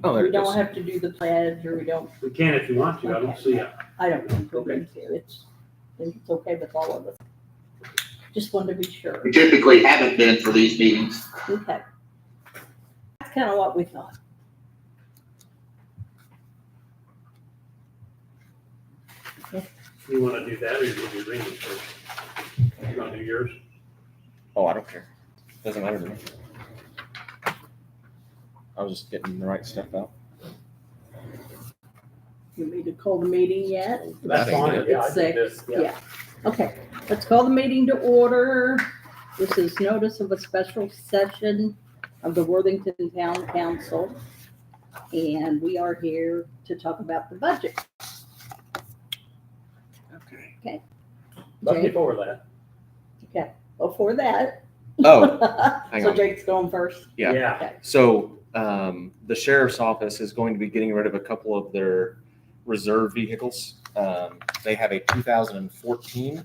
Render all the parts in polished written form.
Oh, there We it don't goes. have to do the pledge, or we don't, We can if you want to. I don't see it. I don't think we need to. I think it's okay with all of us. Just wanted to be sure. We typically haven't been for these meetings. Okay. That's kind of what we thought. You want to do that, or you want to do Randy's first? You want to do yours? Oh, I don't care. Doesn't matter to me. I was just getting the right stuff out. You need to call the meeting yet? That's ain't fine. good. Yeah, I It's did 6, this. yeah. Okay, let's call the meeting to order. This is notice of a special session of the Worthington Town Council. And we are here to talk about the budget. Okay. But Jake? before that, Okay, before that. Oh, hang So on. Jake's going first. Yeah. yeah, So the sheriff's office is going to be getting rid of a couple of their reserve vehicles. They have a 2014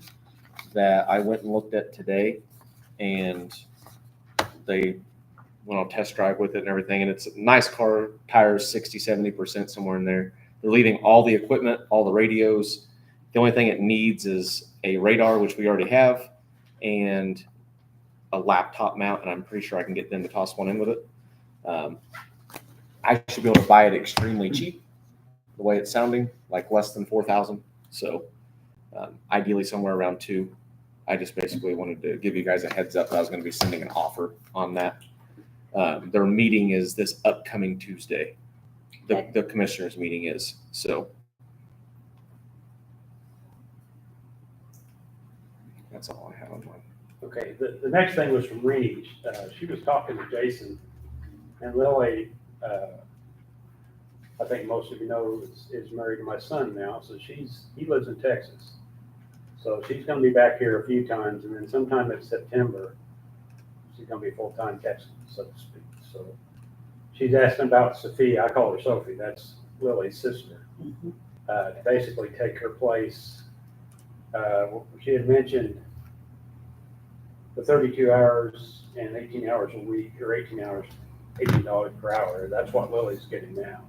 that I went and looked at today, and they went on test drive with it and everything. And it's a nice car, tires 60-70% somewhere in there. They're leaving all the equipment, all the radios. The only thing it needs is a radar, which we already have, and a laptop mount, and I'm pretty sure I can get them to toss one in with it. I should be able to buy it extremely cheap, the way it's sounding, like less than 4,000. So ideally somewhere around 2. I just basically wanted to give you guys a heads up that I was going to be sending an offer on that. Their meeting is this upcoming Tuesday. The commissioners meeting is, so. That's all I have on mine. okay. The next thing was from Renee. She was talking to Jason, and Lily, I think most of you know, is married to my son now, so he lives in Texas. So she's gonna be back here a few times, and then sometime in September, she's gonna be full-time Texan, so to speak. So she's asking about Sophia, I call her Sophie, that's Lily's sister, to basically take her place. She had mentioned the 32 hours and 18 hours a week, or 18 hours, $18 per hour. That's what Lily's getting now.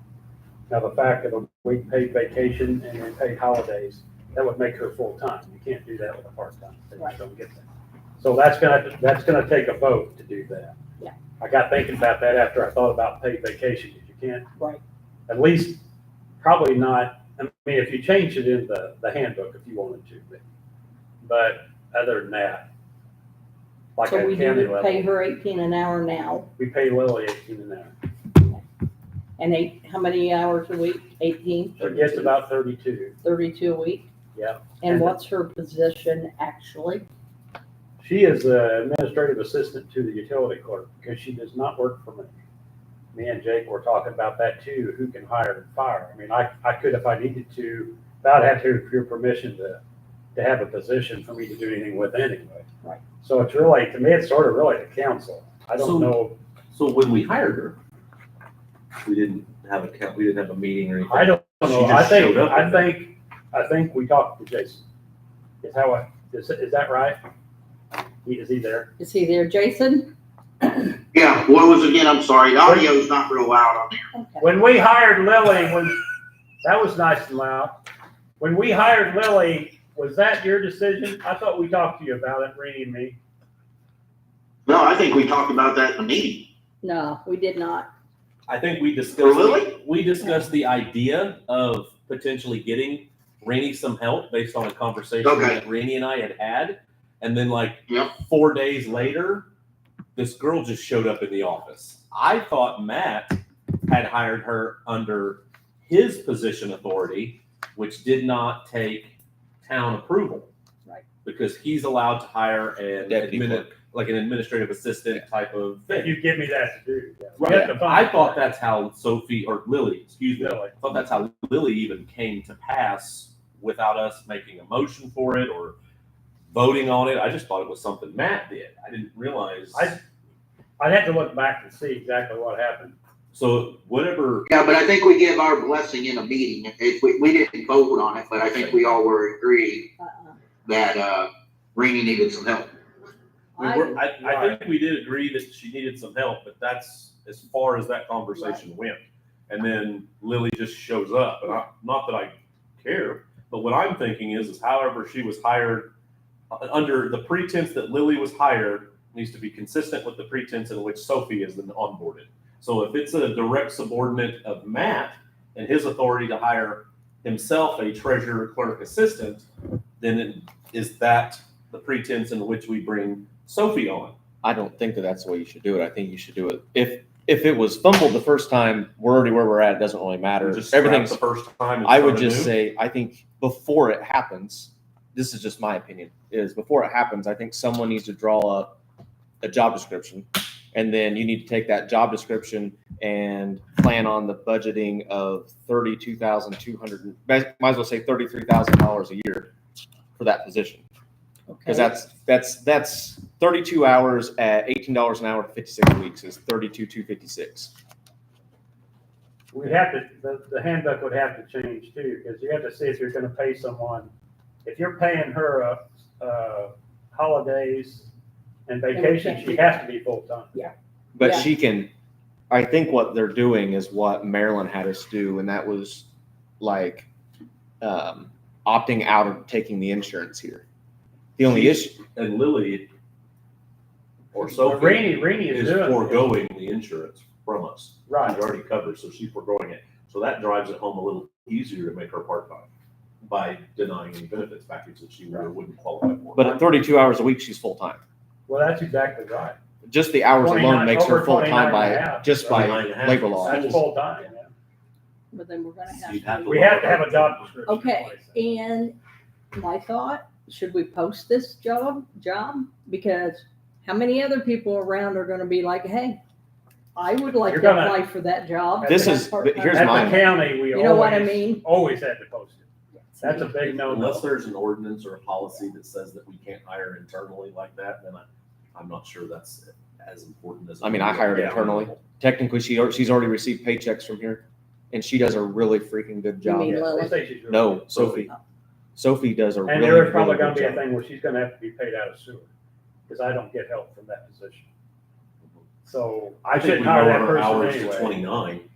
Now, the fact of a week paid vacation and then paid holidays, that would make her full-time. You can't do that with a part-time. They just don't get that. So that's gonna take a vote to do that. Yeah. I got thinking about that after I thought about paid vacation, because you can't, Right. at least, probably not, I mean, if you change it in the handbook, if you wanted to, but other than that, like So at we county do pay level, her 18 an hour now, we pay Lily 18 an hour. and how many hours a week? 18, She gets about 32, 32 a week? yeah. And what's her position actually? She is the administrative assistant to the utility clerk, because she does not work for me. Me and Jake were talking about that too, who can hire and fire. I mean, I could if I needed to, but I'd have to have your permission to have a position for me to do anything with anyway. Right. So it's really, to me, it's sort of really the council. I don't know, So when we hired her, we didn't have a meeting or anything. I don't know, She just showed up I think we talked to Jason. Is that right? Is he there? Is he there, Jason? Yeah, what was again? I'm sorry. The audio's not real loud on there. Okay. When we hired Lily, that was nice and loud. When we hired Lily, was that your decision? I thought we talked to you about it, Renee and me. No, I think we talked about that in the meeting. No, we did not. I think we For discussed, Lily? we discussed the idea of potentially getting Rainey some help based on a conversation Okay. that Rainey and I had had. And then Yep. 4 days later, this girl just showed up in the office. I thought Matt had hired her under his position authority, which did not take town approval. Right. Because he's allowed to hire Deputy clerk. like an administrative assistant type of If thing. you give me that to do. We Right. have to find- I thought that's how Sophie or Lily, excuse me, Lily. I thought that's how Lily even came to pass without us making a motion for it or voting on it. I just thought it was something Matt did. I didn't realize. I'd have to look back and see exactly what happened. So whatever, Yeah, but I think we give our blessing in a meeting. If we didn't vote on it, but I think we all were agreed Uh-uh. that Rainey needed some help. I think we did agree that she needed some help, but that's as far as that conversation went. and then Lily just shows up. And not that I care, but what I'm thinking is however she was hired, under the pretense that Lily was hired, needs to be consistent with the pretense in which Sophie is then onboarded. So if it's a direct subordinate of Matt and his authority to hire himself a treasurer clerk assistant, then is that the pretense in which we bring Sophie on? I don't think that that's the way you should do it. I think you should do it. If it was fumbled the first time, we're already where we're at. It doesn't really matter. Just scrap Everything's the first time. and I start would just anew? say, I think before it happens, this is just my opinion, is before it happens, I think someone needs to draw up a job description. And then you need to take that job description and plan on the budgeting of $32,200, might as well say $33,000 a year for that position. Because that's 32 hours at $18 an hour, 56 weeks is 32,256. We'd have to, the handbook would have to change too, because you have to see if you're gonna pay someone, if you're paying her, holidays and vacation, she has to be full-time. But Yeah. she can, I think what they're doing is what Maryland had us do, and that was like opting out of taking the insurance here. The only issue, And Lily or But Sophie Rainey is is doing it. foregoing the insurance from us. Right. She's already covered, so she's foregoing it. So that drives it home a little easier to make her part-time by denying any benefits package that she wouldn't qualify for. but at 32 hours a week, she's full-time. Well, that's exactly right. Just the hours 29 alone makes her over full-time 29 and a by, half. just by 29 and a half. labor law. That's full-time, yeah. But then we're gonna You'd have have to. to We have to have a job description. Okay, and my thought, should we post this job? Because how many other people around are gonna be like, hey, I would like You're to gonna- apply for that job. This That's is- part-time." here's At mine. the county, we You know what I always, mean? always had to post it. That's a big no-no. Unless there's an ordinance or a policy that says that we can't hire internally like that, then I'm not sure that's as important as. I mean, I hired internally. Technically, she's already received paychecks from here, and she does a really freaking good You job. mean Yeah, Lily? they say she's really No, good. Sophie. Sophie does a And really, there's probably really gonna good be a job. thing where she's gonna have to be paid out of sewer, because I don't get help from that position. So I think shouldn't we hire lower that her person hours to anyway. 29.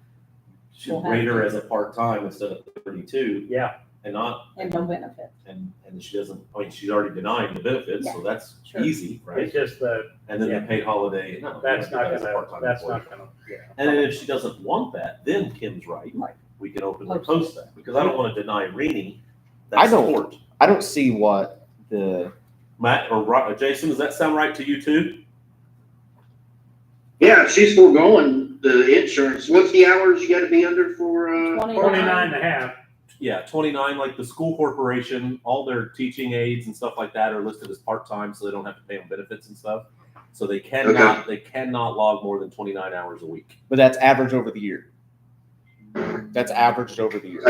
Should We'll have rate her to. as a part-time instead of 32 Yeah, and not, And no benefit. and she doesn't, I mean, she's already denying the benefits, so that's Sure. easy, right? it's just that, And then yeah. the paid holiday, no. that's we not have to do that as a gonna, part-time that's employee. not gonna, yeah. And then if she doesn't want that, then Kim's right. Right. We can openly Post post that, because I don't want to deny Rini that I don't- support. I don't see what the, Matt Jason, does that sound right to you too? Yeah, if she's foregoing the insurance. What's the hours you gotta be under for, 29 and a half. Yeah, 29, like the school corporation, all their teaching aides and stuff like that are listed as part-time, so they don't have to pay them benefits and stuff. So they cannot log more than 29 hours a week. but that's average over the year. That's averaged over the year.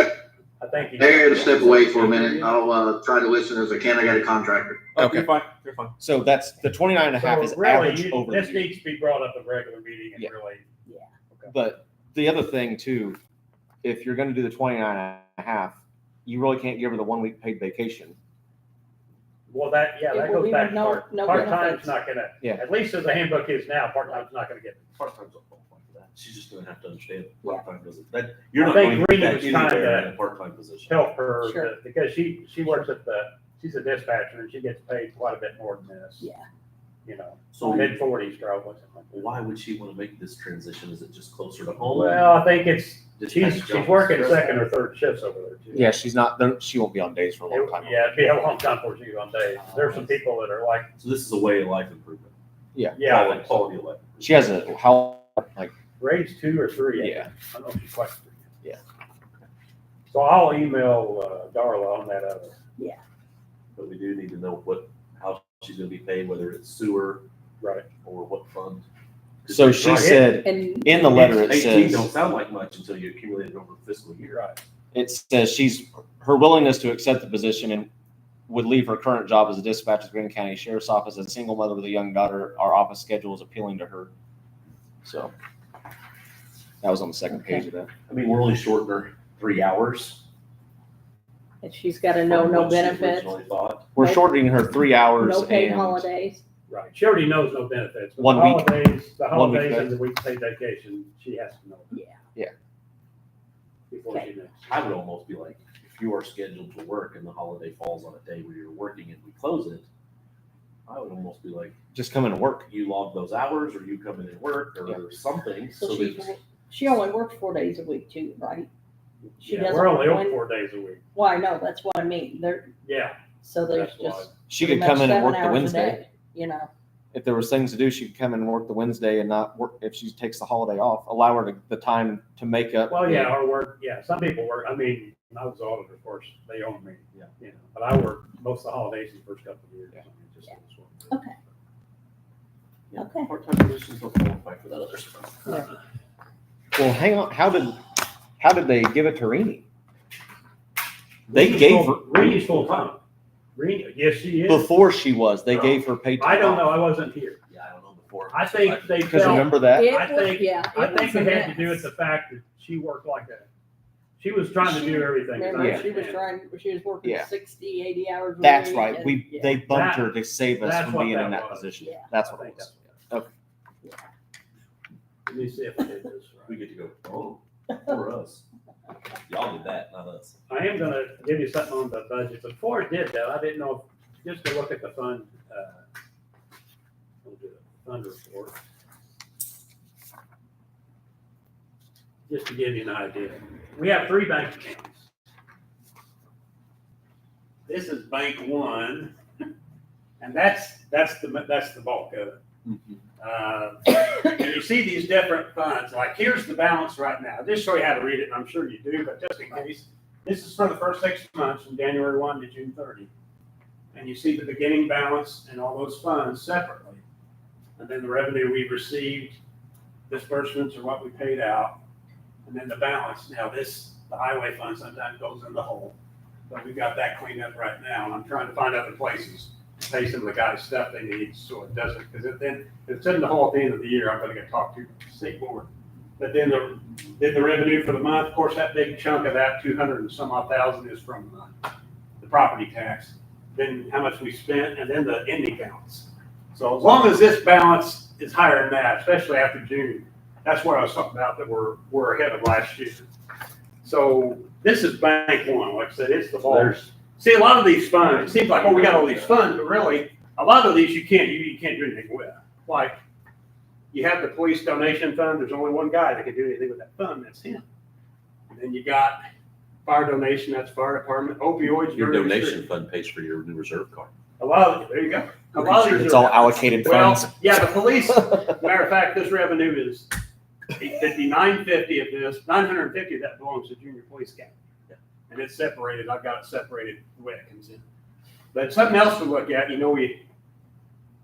I think. I gotta step away for a minute. I'll, try to listen as I can. I got a contractor. Okay. You're fine, you're fine. So that's, the 29 and a half So is really, averaged over the this year. needs to be brought up at regular meeting and Yeah. really, But the other thing too, if you're gonna do the 29 and a half, you really can't give her the 1 week paid vacation. well, that, yeah, It that will goes be back to no- part, no part-time's benefits. not gonna, Yeah. at least as the handbook is now, part-time's not gonna get. Part-time's don't qualify for that. She's just gonna have to understand Yeah. part-time doesn't, that, you're I not think going to Rita get that was trying anywhere to in a part-time position. Help her, Sure. because she works at she's a dispatcher and she gets paid quite a bit more than this. Yeah. You know, So mid-40s probably. why would she want to make this transition? Is it just closer to home? Well, I think it's, Just she's jump working stress second out? or third shifts over there too. Yeah, she won't be on days for a long time. Yeah, it'd be a long time before she goes on days. There's some people that are like, So this is a way of life improvement. yeah, I think so. Quality of life. She has a, how, like, Grades 2 or 3. yeah. I don't know if she's quite 3. Yeah. So I'll email Darla on that other. But we do need to know how she's gonna be paid, whether it's sewer Right. or what fund. So she Right. said, And in the letter, it 18 says, don't sound like much until you accumulate it over the fiscal year. Right. it says her willingness to accept the position and would leave her current job as a dispatcher at Green County Sheriff's Office as a single mother with a young daughter. Our office schedule is appealing to her. So that was on the second page of that. I mean, we're only shorting her 3 hours. and she's got to know from no what she benefits, originally thought. We're Nope. shortening her 3 hours no paid and holidays. Right. She already knows no benefits. But 1 the week. holidays, the 1 week holidays pay. and the week paid vacation, she has to know. Yeah. before Okay. she knows. I would almost be like, if you are scheduled to work and the holiday falls on a day where you're working and we close it, I would almost be like, Just come in and work. you log those hours or you come in and work or something. So So that she only works 4 days a week too, right? She Yeah, doesn't we're only work open Wed- 4 days a week. Well, I know, that's what I mean. Yeah, So there's that's why. just. She pretty could come much in and 7 work the hours a Wednesday. day, You know, If there was things to do, she could come in and work the Wednesday and not work, if she takes the holiday off, allow her the time to make up. Well, yeah, or work, yeah, some people work, I mean, when I was auditor, of course, they own me. Yeah. You know, but I worked most of the holidays in the first couple of years. Yeah. I mean, just Yeah. this one. okay, yeah, Okay. part-time positions don't qualify for that other stuff. Yeah. Well, hang on, how did they give it to Rini? They gave her, Reenie's full-time. Reenie, yes, she is. before she was, they gave her paid time I don't off. know, I wasn't here. Yeah, I don't know before. I think they Because felt, remember that? it I was, think- yeah. I it think was it a had to do with mess. the fact that she worked like she was trying to do everything. as I Remember, she was understand. she was working Yeah. 60, 80 hours a week. That's right. and- We, yeah. they bumped That- her to save us that's from what being in that that was. position. Yeah. That's I what it think was. that's Let me see if I did this We right. get to go, oh, for us. Y'all did that, not us. I am gonna give you something on the budget. Before I did that, I didn't know, just to look at the fund, we'll do the fund report. Just to give you an idea. We have 3 bank accounts. This is bank 1, and that's the bulk of it. And you see these different funds, like here's the balance right now. Just show you how to read it, and I'm sure you do, but just in case. This is for the first 6 months, from January 1 to June 30. And you see the beginning balance and all those funds separately. And then the revenue we've received, disbursements are what we paid out, and then the balance. Now the highway fund sometimes goes in the hole, but we've got that cleaned up right now, and I'm trying to find other places to pay some of the guys stuff they need, so it doesn't, because if it's in the hole at the end of the year, I'm gonna get talked to the state board. But then the revenue for the month, of course, that big chunk of that, 200 and some odd thousand is from the property tax. Then how much we spent, and then the ending balance. So as long as this balance is higher than that, especially after June, that's where I was talking about that we're ahead of last year. So this is bank 1, like I said, it's the ball. See, a lot of these funds, it seems like, oh, we got all these funds, but really, a lot of these you can't do anything with. Like, you have the police donation fund, there's only one guy that can do anything with that fund, that's him. And then you got fire donation, that's fire department, opioids. Your very donation restricted. fund pays for your new reserve card. A lot of, there you go. A lot of these It's are- all allocated Well, funds. yeah, the police, matter of fact, this revenue is 950 of this, 950 of that belongs to junior police academy. And it's separated, I've got it separated the way it comes in. But something else to look at,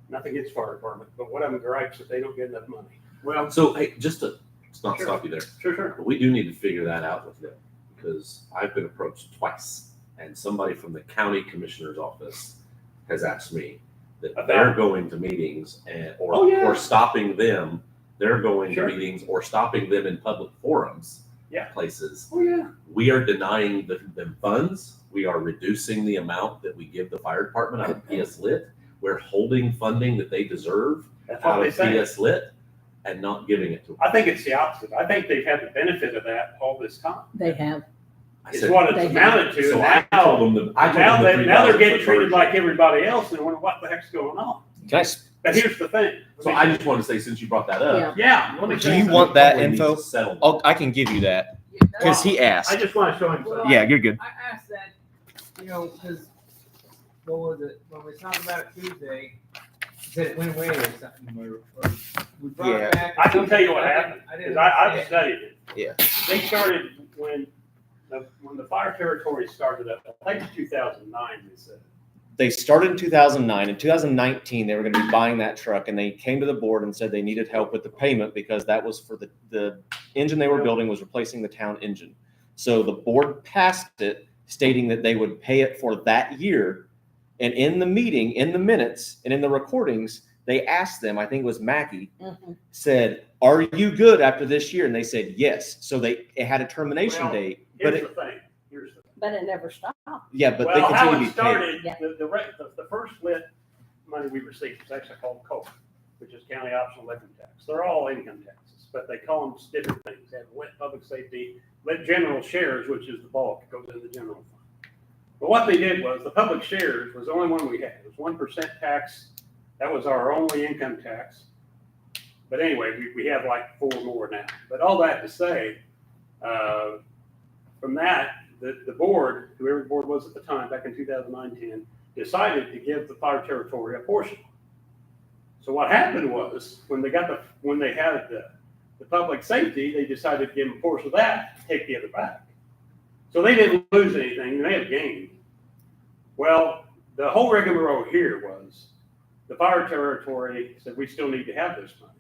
nothing against fire department, but what I'm gripes if they don't get enough money. Well, So, hey, just to not Sure. stop you there, sure. but we do need to figure that out with them, because I've been approached twice, and somebody from the county commissioner's office has asked me that About- they're going to meetings Oh, yeah. or stopping them, they're going Sure. to meetings or stopping them in public forums. Yeah. Places. Oh, yeah. We are denying them funds. We are reducing the amount that we give the fire department out of PS Lit. We're holding funding that they deserve That's what out they of say. PS Lit and not giving it to them. I think it's the opposite. I think they've had the benefit of that all this time. They have. I It's said, what they it's amounted to. so And I told now, them that I told now them the they're 3,000 getting foot treated version. like everybody else and they wonder what the heck's going on. Can I, s- But here's the thing. So I just wanted to say, since you brought that up. Yeah. Yeah, let me Do tell you something. want that probably need info? to settle oh, that. I can give you that, because he I asked. just want to show him something. Yeah, you're good. I asked that, because, what was it, when we talked about it Tuesday, he said it went away or something, or we brought Yeah. it back. or I can something. tell you what I happened, didn't because I've understand. studied it. Yeah. They started when the fire territory started up, I think 2009, they said. They started in 2009. In 2019, they were going to be buying that truck, and they came to the board and said they needed help with the payment because that was for the engine they were building was replacing the town engine. So the board passed it, stating that they would pay it for that year. And in the meeting, in the minutes, and in the recordings, they asked them, I think it was Mackey, Mhm. said, "Are you good after this year?" And they said yes. So it had a termination Well, date, but Here's it, the thing, here's the thing. But it never stopped. yeah, but they Well, how continue to it be paid. started, Yeah. the first lit money we received was actually called COLA, which is county optional living tax. They're all income taxes. but they call them different things. They have lit public safety, lit general shares, which is the bulk, goes into the general fund. But what they did was, the public shares was the only one we had. It was 1% tax. That was our only income tax. But anyway, we have like 4 more now. But all that to say, from that, the board, whoever the board was at the time, back in 2009-10, decided to give the fire territory a portion. So what happened was, when they had the public safety, they decided to give them a portion of that, take the other back. So they didn't lose anything, they had gained. Well, the whole rigmarole here was, the fire territory said, we still need to have this money.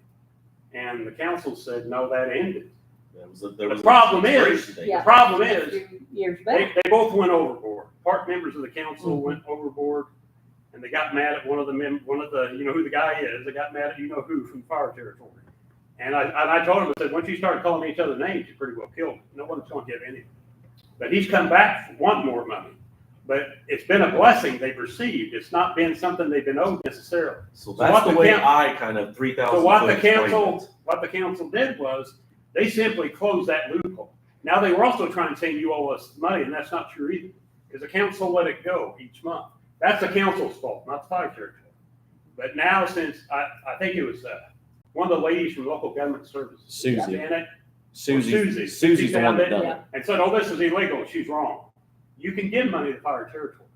And the council said, no, that ended. The problem is, Years back. they both went overboard. Part members of the council went overboard, and they got mad at one of the, you know who the guy is, they got mad at you know who from fire territory. And I told him, I said, once you start calling each other names, you pretty well killed him. No one's gonna give anything. But he's come back wanting more money. But it's been a blessing they've received. It's not been something they've been owed necessarily. So that's the way I kind of 3,000. So what the council did was, they simply closed that loophole. Now, they were also trying to say you owe us money, and that's not true either, because the council let it go each month. That's the council's fault, not the fire territory. But now, since I think it was one of the ladies from local government services, Susie. Janet, Susie's Susie the one that done Yeah. it. and said, "Oh, this is illegal." She's wrong. You can give money to fire territory.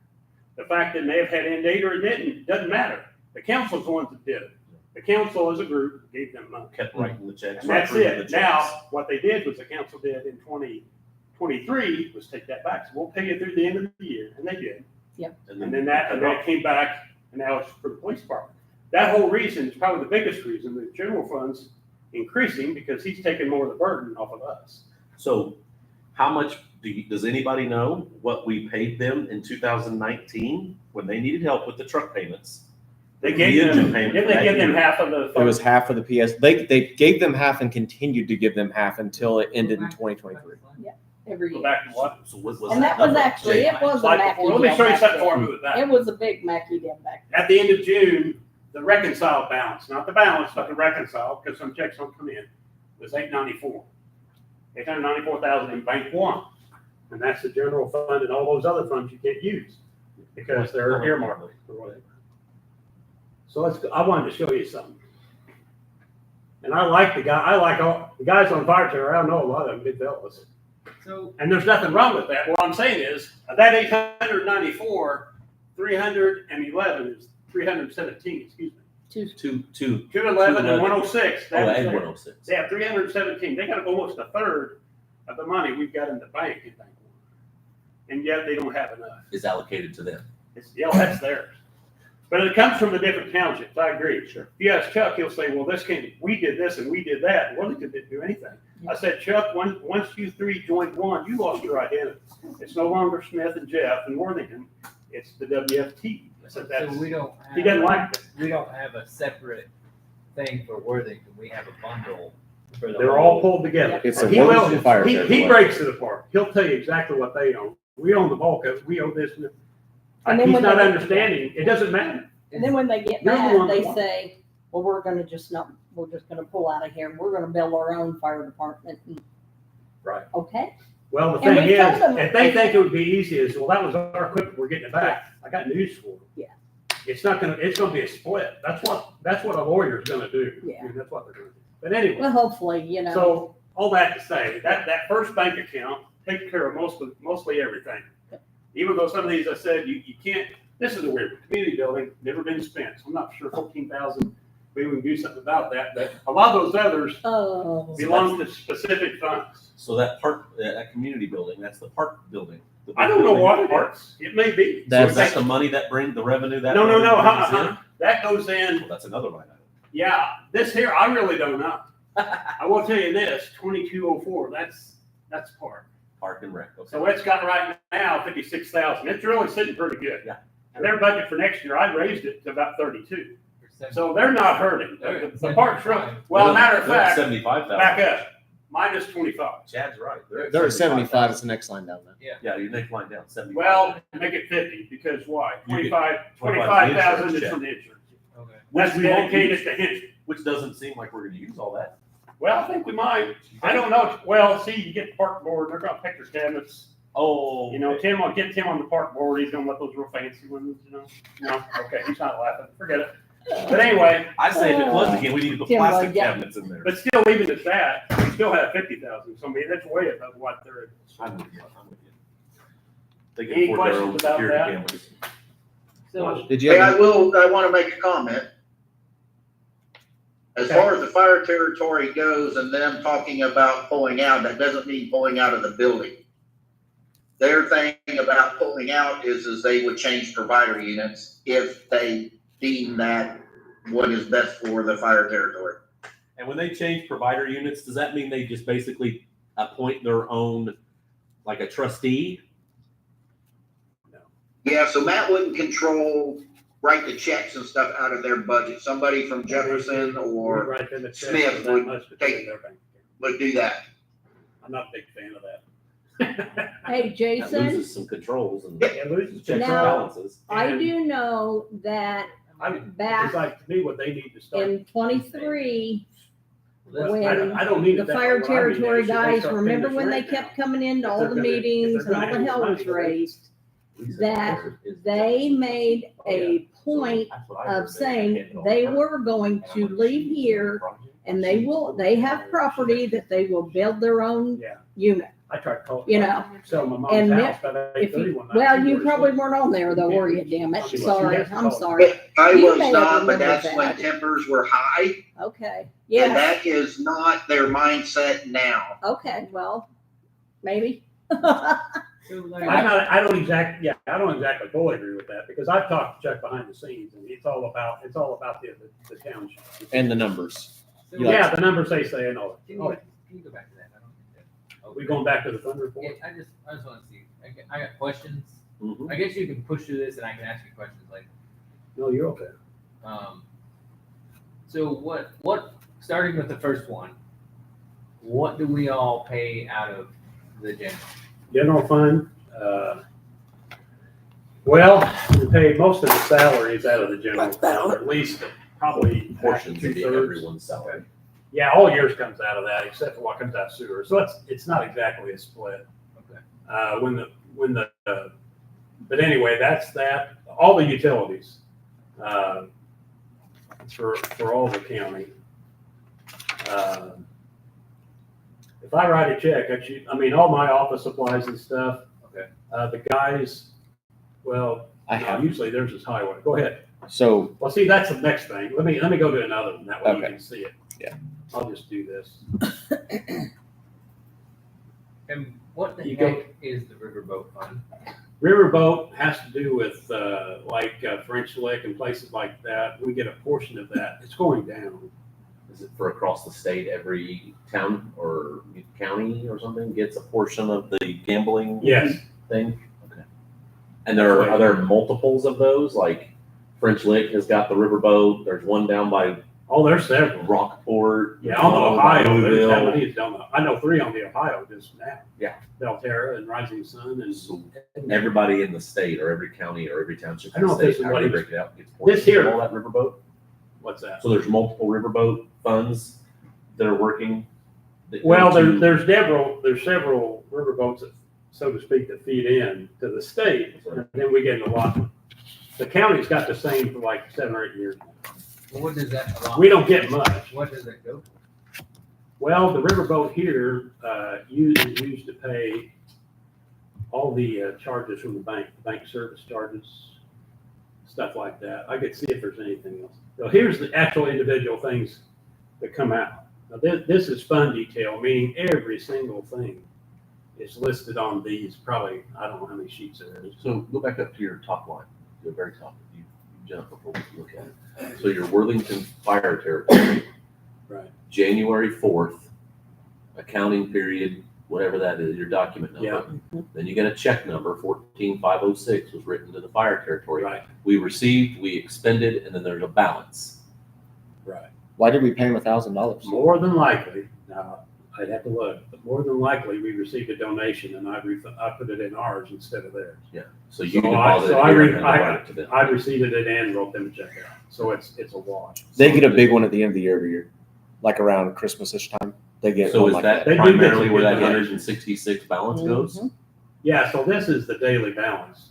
The fact that it may have had end date or it didn't doesn't matter. The council's the ones that did it. The council, as a group, gave them money. Kept writing the checks. And that's approving the it. checks. Now, what they did was the council did in 2023 was take that back. So we'll pay you through the end of the year, and they did. And then that came back, and now it's for the police department. That whole reason is probably the biggest reason the general fund's increasing, because he's taking more of the burden off of us. So how much does anybody know what we paid them in 2019 when they needed help with the truck payments? They The gave engine them, payment didn't for they that give them year. half of the? It was half of the PS. They gave them half and continued to give them half until it ended in 2023. Every Go year. back to what? So what was And that was number? actually, it was a Like Mackey before. Let me deal show you back something then. for me with that. It was a big Mackey deal back then. At the end of June, the reconciled balance, not the balance, but the reconciled, because some checks don't come in, was $894,000 in Bank One. And that's the general fund and all those other funds you can't use because they're earmarked or whatever. So I wanted to show you something. And I like all the guys on fire terror. I know a lot of them, big fellas. So, And there's nothing wrong with that. What I'm saying is that 894, 311 is 317, excuse me. 211 and 106. Oh, and 106. They have 317. They got almost a third of the money we've got in the bank in Bank One. And yet they don't have enough. Is allocated to them. That's theirs. But it comes from the different townships. I agree. Sure. If you ask Chuck, he'll say, well, we did this and we did that. Worthington didn't do anything. I said, Chuck, once you three joined one, you lost your identity. It's no longer Smith and Jeff and Worthington. It's the WFT. I said, so we don't he doesn't have, like that. we don't have a separate thing for Worthington. We have a bundle for the. They're all pulled together. It's And a he will- Worthington fire he territory. breaks it apart. He'll tell you exactly what they own. We own the bulk of it. We own this. And then He's when not they- understanding. It doesn't matter. And then when they get You're the mad, one they that- say, well, we're just gonna pull out of here. We're gonna build our own fire department. Right. Okay, Well, the And thing we is, told them- if they think it would be easy, is, well, that was our equipment, we're getting it back. I got news for them. Yeah. It's gonna be a split. That's what a lawyer's gonna do. Yeah. I mean, that's what they're gonna do. But anyway, well, hopefully, so all that to say, that first bank account takes care of mostly everything. Even though some of these I said, you can't, this is a weird one. Community building, never been spent. So I'm not sure 14,000, maybe we can do something about that. But a lot of those others oh, belong to specific funds. So that park, that community building, that's the park building. The big I don't know building what at it the park. is. It may be. So That's- is that the money that the revenue that? No, revenue brings in? That goes in, Well, that's another line item. yeah, this here, I really don't know. I will tell you this, 2204, that's park. Park and rec. Okay. So it's got right now 56,000. It's really sitting pretty good. Yeah. And their budget for next year, I raised it to about 32. For seven- So they're not hurting. They're- The park's really, well, matter of They're at fact, 75,000. back up, minus 25. Chad's right. They're at 75. It's the next line down there. Yeah, your next line down, 75. Well, make it 50, because why? You get 25,000 is insurance from the insurance. Okay. That's we won't dedicated use. to insurance. Which doesn't seem like we're gonna use all that. Well, I think we might. I don't know. Well, see, you get the park board, they're gonna pick their cabinets. Oh. You know, Tim, I'll get Tim on the park board. He's gonna let those real fancy ones, you know? No, okay, he's not laughing. Forget it. But anyway, I say if it was again, we need to put Tim, plastic yeah. cabinets in there. but still, even at that, we still have 50,000. So I mean, that's way above what they're. I'm with you. They Any can afford their own questions about security that? cameras. So, Did you Hey, have? I want to make a comment. As far as the fire territory goes and them talking about pulling out, that doesn't mean pulling out of the building. Their thing about pulling out is they would change provider units if they deem that what is best for the fire territory. And when they change provider units, does that mean they just basically appoint their own, like a trustee? Yeah, so Matt wouldn't write the checks and stuff out of their budget. Somebody from Jefferson or Right in the check, Smith so that would must be take- their bank account. would do that. I'm not a big fan of that. Hey, That Jason, loses some controls and It loses checks and Now- balances. I And do know that back It's like, to me, what they need to start. in 23, Well, when I don't need the it that fire way. What I mean territory is if they guys, start paying remember this when they rent now, kept coming into if all they're the gonna- if meetings they're and all gonna the have hell money, was they're- raised? That they made a point of saying they were going to leave here and they have property that they will build their own Yeah, unit, I tried to call. you know. Sell my mom's And house about If 8:30 you, one night. well, She you was probably asleep. weren't on there though, were you, damn it? She was. Sorry, She has to I'm call. sorry. I You was may not, have but remembered that's when that. tempers were high. Okay, And yeah, that is not their mindset now. okay, well, maybe. so like, I don't exactly fully agree with that because I've talked to Chuck behind the scenes and it's all about the township. And the numbers. so Yeah, the numbers they say and all. Can Oh, you go back to that? I don't think that. are we going back to the fund Yeah, report? I just want to see. I got questions. Mhm. I guess you can push through this and I can ask you questions later. No, you're okay. So what, starting with the first one, what do we all pay out of the general? General fund, well, we pay most of the salaries out of the general fund, or at least probably Portions of 2/3. everyone's salary. Yeah, all yours comes out of that except for what comes out of sewer. So it's not exactly a split. Okay. But anyway, that's that. All the utilities, for all the county. If I write a check, all my office supplies and stuff. Okay. The guys, well, I have. usually theirs is highway. Go ahead. So Well, see, that's the next thing. Let me go to another one. That way you Okay. can see it. Yeah. I'll just do this. And what the You go- heck is the riverboat fund? Riverboat has to do with, French Lick and places like that. We get a portion of that. It's going down. Is it for across the state, every town or county or something gets a portion of the gambling Yes. thing? Okay. And are there multiples of those? Like French Lick has got the riverboat. There's one down by Oh, there's several. Rockport. Yeah, on the Ohio, there's how Louisville. many is down the, I know 3 on the Ohio just now. Yeah. Belterra and Rising Sun and. So everybody in the state or every county or every township I in don't the know if state, this is how what do they he was- break it out? Gets This portions here- of all that riverboat? What's that? So there's multiple riverboat funds that are working? that go Well, to- there's several riverboats that, so to speak, that feed in to the state. And then we get a lot. The county's got the same for like 7 or 8 years. Well, what does that allow? We don't get much. What does it go for? Well, the riverboat here, is used to pay all the charges from the bank service charges, stuff like that. I could see if there's anything else. So here's the actual individual things that come out. Now, this is fund detail, meaning every single thing is listed on these, probably, I don't know how many sheets there is. So go back up to your top line, to the very top. You jump before we look at it. So your Worthington fire territory. Right. January 4th, accounting period, whatever that is, your document number. Yeah. Then you get a check number, 14506 was written to the fire territory. Right, We received, we expended, and then there's a balance. right. why did we pay him $1,000? More than likely, now, I'd have to look, but more than likely, we received a donation and I put it in ours instead of theirs. So you So I- deposited so I here re- and then I- brought it to them. I received it and wrote them a check out, so it's a wash. They get a big one at the end of the year every year. like around Christmas-ish time. They get So one is like that They do get primarily some where good that money. 166 balance goes? Mhm. Yeah, so this is the daily balance.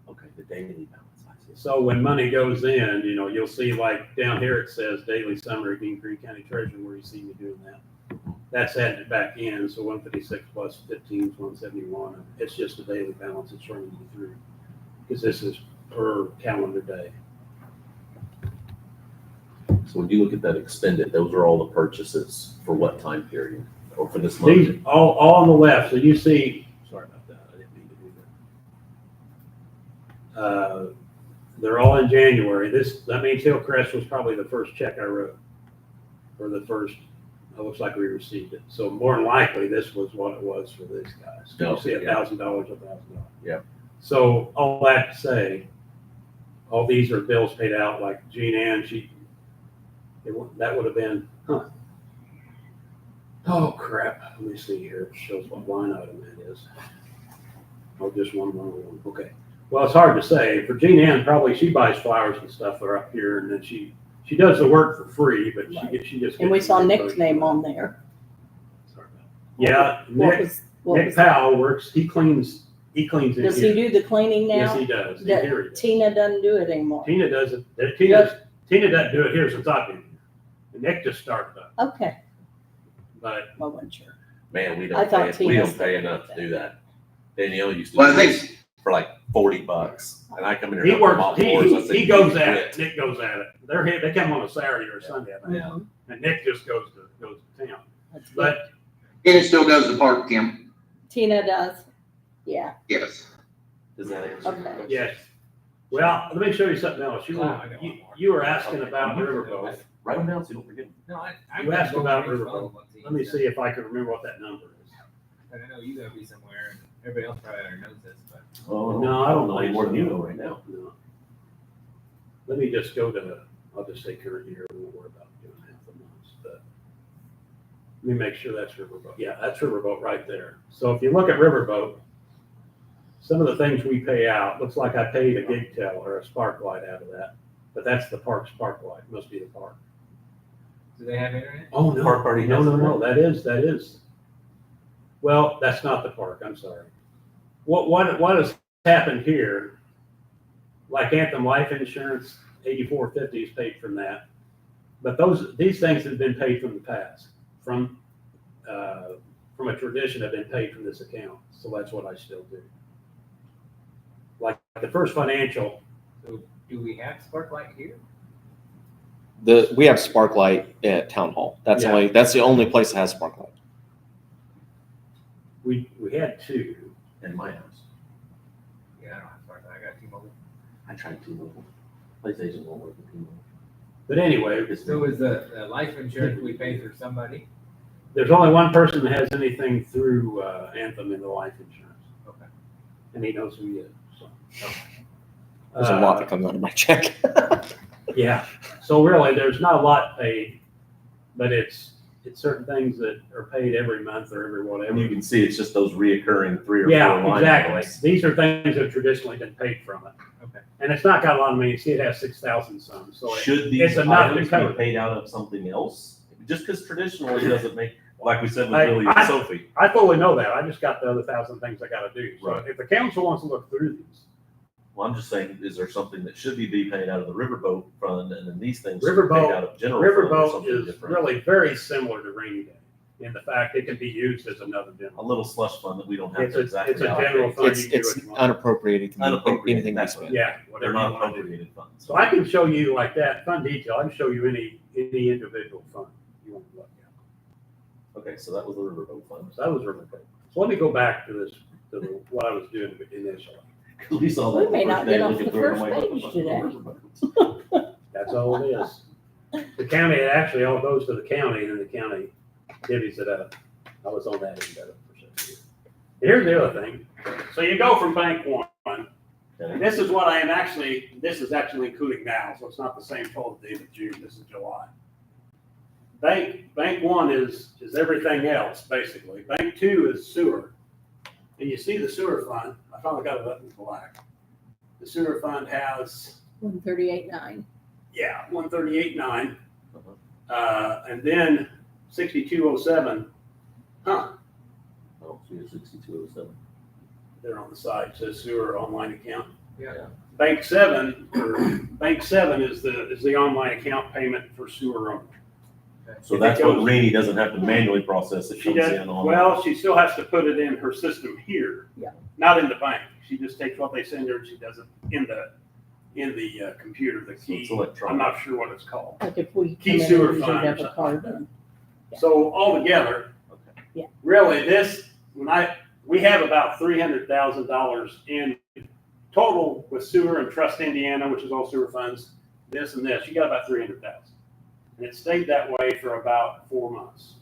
Okay, the daily balance. I see. So when money goes in, you'll see like down here it says daily summary, Dean Creek County Treasurer, where you see me doing that. That's adding it back in, so 156 plus 15 is 171. It's just a daily balance it's running you through. Because this is per calendar day. So when you look at that expended, those are all the purchases for what time period or for this month? These, all on the left, so you see, sorry about that, I didn't mean to do that. They're all in January. That means Hillcrest was probably the first check I wrote. Or the first, it looks like we received it. So more than likely, this was what it was for these guys. You see Okay, yeah. $1,000, $1,000. Yeah. So all that to say, all these are bills paid out, like Jean Ann, that would have been, oh crap, let me see here, it shows what line item that is. Oh, just one. Okay. Well, it's hard to say. For Jean Ann, probably she buys flowers and stuff for up here, and then she does the work for free, but she just. And we gets saw Nick's reimbursed. name on there. Sorry about that. Yeah, What Nick was, Powell works, he cleans in does he here. do the cleaning Yes, now? he does. In That here he does. Tina doesn't do it anymore. Tina does it. Tina doesn't do it here since I've been here. And Nick just started up, Okay, but I wasn't sure. Man, we I don't thought pay, we Tina don't pay said enough to that. do that. Danielle used to Well, do I this for like $40, and I come in here. he and help works, mop floors. I said, he "You goes at quit." it. Nick goes at it. They're here, they come on a Saturday or a Sunday, I think. Yeah. And Nick just goes to town. That's good. But And it still does the park, Kim. Tina does, yeah, Yes. Does that answer? your Okay. question? yes, well, let me show you something else. Oh, I got one more. You were asking Okay. about Riverboat. Write them down so you don't forget. No, I You asked go about over each Riverboat. one once a Let me year. see if I can remember what that number is. And I know you gotta be somewhere, and everybody else probably already knows this, but Oh, No, I don't know any think more so. than you know right now. No. Let me just go to, I'll just say current year, we won't worry about doing half the months, but let me make sure that's Riverboat. Yeah, that's Riverboat right there. So if you look at Riverboat, some of the things we pay out, looks like I paid a gig tel or a spark light out of that, but that's the park spark light, must be the park. do they have internet? Oh, no, Park already no, has no, no, it. that is. Well, that's not the park, I'm sorry. What has happened here, like Anthem Life Insurance, 8450 is paid from that. But these things have been paid from the past, from a tradition have been paid from this account, so that's what I still do. Like the First Financial, So do we have Sparklight here? We have Sparklight at Town Hall. That's Yeah. that's the only place that has Sparklight. we had two. In my house. Yeah, I don't have Sparklight, I got T-Mobile. I tried T-Mobile. PlayStation won't work with T-Mobile. But anyway, So is the life insurance we pay for somebody? there's only one person that has anything through Anthem in the life insurance. Okay. And he knows who he is, so. There's a lot that comes out of my check. Yeah, so really, there's not a lot paid, but it's certain things that are paid every month or every And whatever. you can see it's just those reoccurring 3 or 4 Yeah, line exactly. items. These are things that have traditionally been paid from it. Okay. And it's not got a lot of money. You see, it has 6,000 some, so Should it's these enough to items cover be it. paid out of something else? Just because traditionally doesn't make, like we said with Hey, Billy and Sophie. I fully know that. I just got the other 1,000 things I gotta do. So Right. if the council wants to look through these, Well, I'm just saying, is there something that should be paid out of the Riverboat Fund and then these things should be Riverboat- paid out of general fund or Riverboat something is different? really very similar to rainy day in the fact it can be used as another A general. little slush fund that we don't have It's to a exactly. general allocate. fund. It's You can do it's what you want. unappropriated. Can be Unappropriated, anything we that's spend. what- Yeah, They're whatever not you want to do. appropriated funds. So I can show you like that fund detail. I can show you any individual fund you want to look at. Okay, so that was the Riverboat Fund. So that was really good. So let me go back to this, what I was doing initially. Because we saw We that. may the not first day, get off looking the through it, I'm first like, what the page fuck today. is Riverboat? That's all it is. The county, it actually all goes to the county and then the county divvies it up. I was on that end of it for 6 years. Here's the other thing. So you go from Bank One, and this is what I am actually, this is actually including now, so it's not the same total at the end of June, this is July. Bank One is everything else, basically. Bank Two is sewer. And you see the sewer fund, I finally got it up in black. The sewer fund has, 138.9. yeah, 138.9. And then 6207, Oh, so you're 6207. they're on the side, says sewer online account. Yeah. Bank 7 is the online account payment for sewer only. So If it that's what goes- Rainey doesn't have to manually process. It She comes does, in on. well, she still has to put it in her system here. Yeah. Not in the bank. She just takes what they send her and she does it in the computer, the So key. it's electronic. I'm not sure what it's called. Like if we Key come in sewer and use our fund or debit something card, like that. then Yeah. So altogether, Okay. Yeah. really we have about $300,000 in total with sewer and Trust Indiana, which is all sewer funds, this and this. You got about 300,000. And it stayed that way for about 4 months.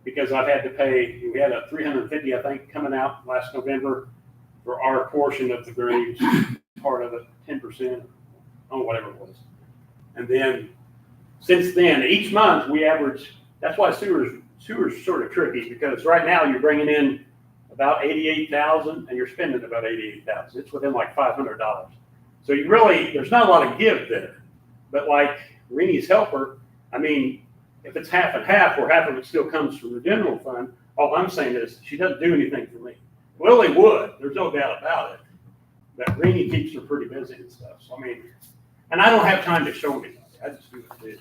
Because I've had to pay, we had a 350, I think, coming out last November for our portion of the drainage, part of it, 10%, oh, whatever it was. And then, since then, each month we average, that's why sewer's sort of tricky, because right now you're bringing in about 88,000 and you're spending about 88,000. It's within like $500. So you really, there's not a lot of give there. But like Reenie's helper, I mean, if it's half and half, or half of it still comes from the general fund, all I'm saying is she doesn't do anything for me. Willie would, there's no doubt about it. But Reenie keeps her pretty busy and stuff. So I mean, and I don't have time to show anybody. I just do what I do.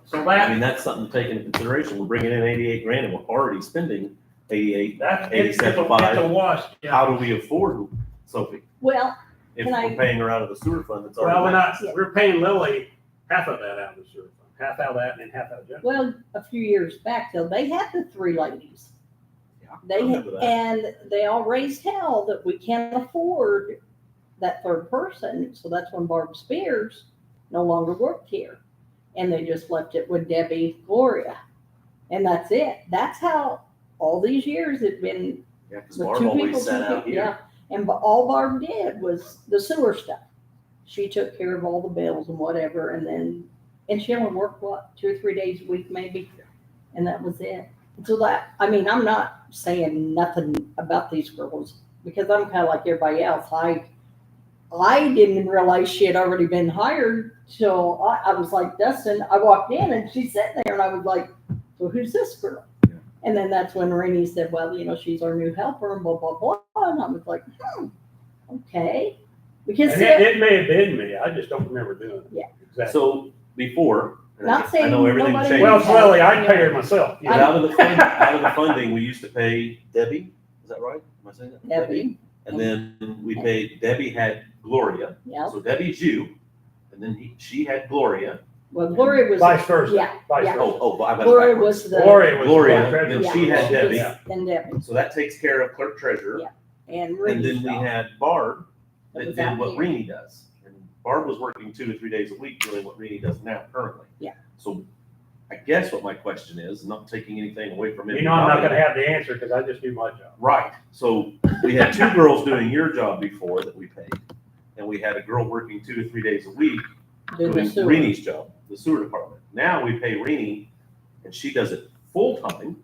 So I mean, that's something to take into consideration. We're bringing in 88 grand and we're already spending 88. That's, 87.5. it's a wash. Yeah. How do we afford Sophie? well, If Can we're I- paying her out of the sewer fund, that's Well, already. we're paying Lily half of that out of the sewer fund, half out of that and then half out of general. well, a few years back though, they had the three ladies. I They remember that. and they all raised hell that we can't afford that third person. So that's when Barb Spears no longer worked here, and they just left it with Debbie Gloria, and that's it. That's how all these years it's been Yeah, because with Barb two always people. sat out here. Yeah, and all Barb did was the sewer stuff. She took care of all the bills and whatever, and she only worked what 2 or 3 days a week maybe, and that was it. So that, I mean, I'm not saying nothing about these girls because I'm kind of like everybody else. I didn't realize she had already been hired till I was like, Dustin, I walked in and she's sitting there and I was like, so who's this girl? Yeah. And then that's when Rainey said, well, she's our new helper and blah, blah, blah. And I was like, okay. Because And it may have been me. I just don't remember doing it. Yeah. Exactly. So before, and Not I saying know everything nobody- changed. Well, it's Lily, I'd pay her myself. But out of the funding, we used to pay Debbie. Is that right? Am I saying that? Debbie, And then we paid, Debbie had Gloria. yeah. So Debbie's you. And then she had Gloria. Well, Gloria was, Vice versa. yeah, Vice yeah. versa. I got it Gloria backwards. was the. Gloria was. Gloria, the then yeah, she had was- Debbie. And Debbie, So that takes care of clerk treasurer. Yeah. and And Rainey's then we job. had Barb That that was did out what here. Reenie does. And Barb was working 2 to 3 days a week doing what Reenie does now currently. Yeah. So I guess what my question is, not taking anything away from You know, I'm not anybody. gonna have the answer because I just do my job. Right. So we had 2 girls doing your job before that we paid. And we had a girl working 2 to 3 days a week Did the doing sewer. Reenie's job, the sewer department. Now we pay Reenie and she does it full-time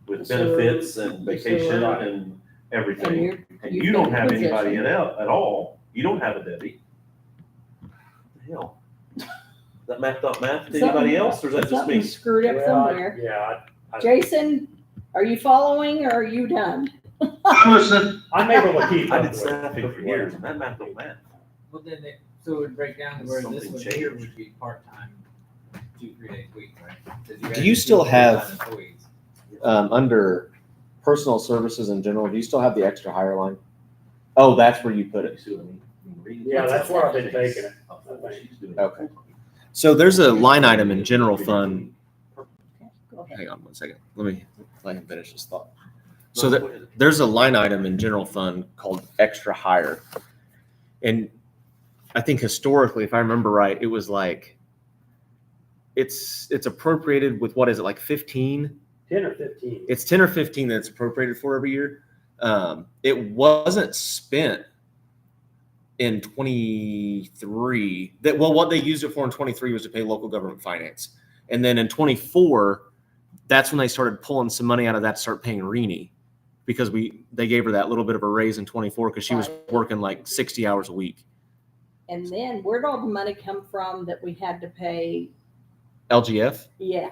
with The sewer- benefits and the sewer. vacation and And everything. you're, And you've you don't been have in anybody position. at all. You don't have a Debbie. What the hell? Is that math not math to anybody else, or is that just Something me? screwed up Well, somewhere. Yeah, Jason, are you following or are you done? I'm listening. I'm able to keep I up did with staffing it. for years, and that math don't math. Well, then so it would break down to where this Something one here changed. would be part-time, 2-3 days a week, right? 'Cause guys Do you still full-time have- employees. Under personal services in general, do you still have the extra hire line? Oh, that's where you put You it. see what I mean? Reenie- Yeah, that's where I've been taking it. Oh, she's doing it. Okay. So there's a line item in general fund. Go ahead. Hang on one second. Let him finish this thought. No, So go ahead. there's a line item in general fund called extra hire. And I think historically, if I remember right, it was like, it's appropriated with, what is it, like 15? 10 or 15. It's 10 or 15 that it's appropriated for every year. It wasn't spent in 23. What they used it for in 23 was to pay local government finance. And then in 24, that's when they started pulling some money out of that to start paying Reenie, because they gave her that little bit of a raise in 24 because she was Right. working like 60 hours a week. And then where'd all the money come from that we had to pay? LGF. Yes.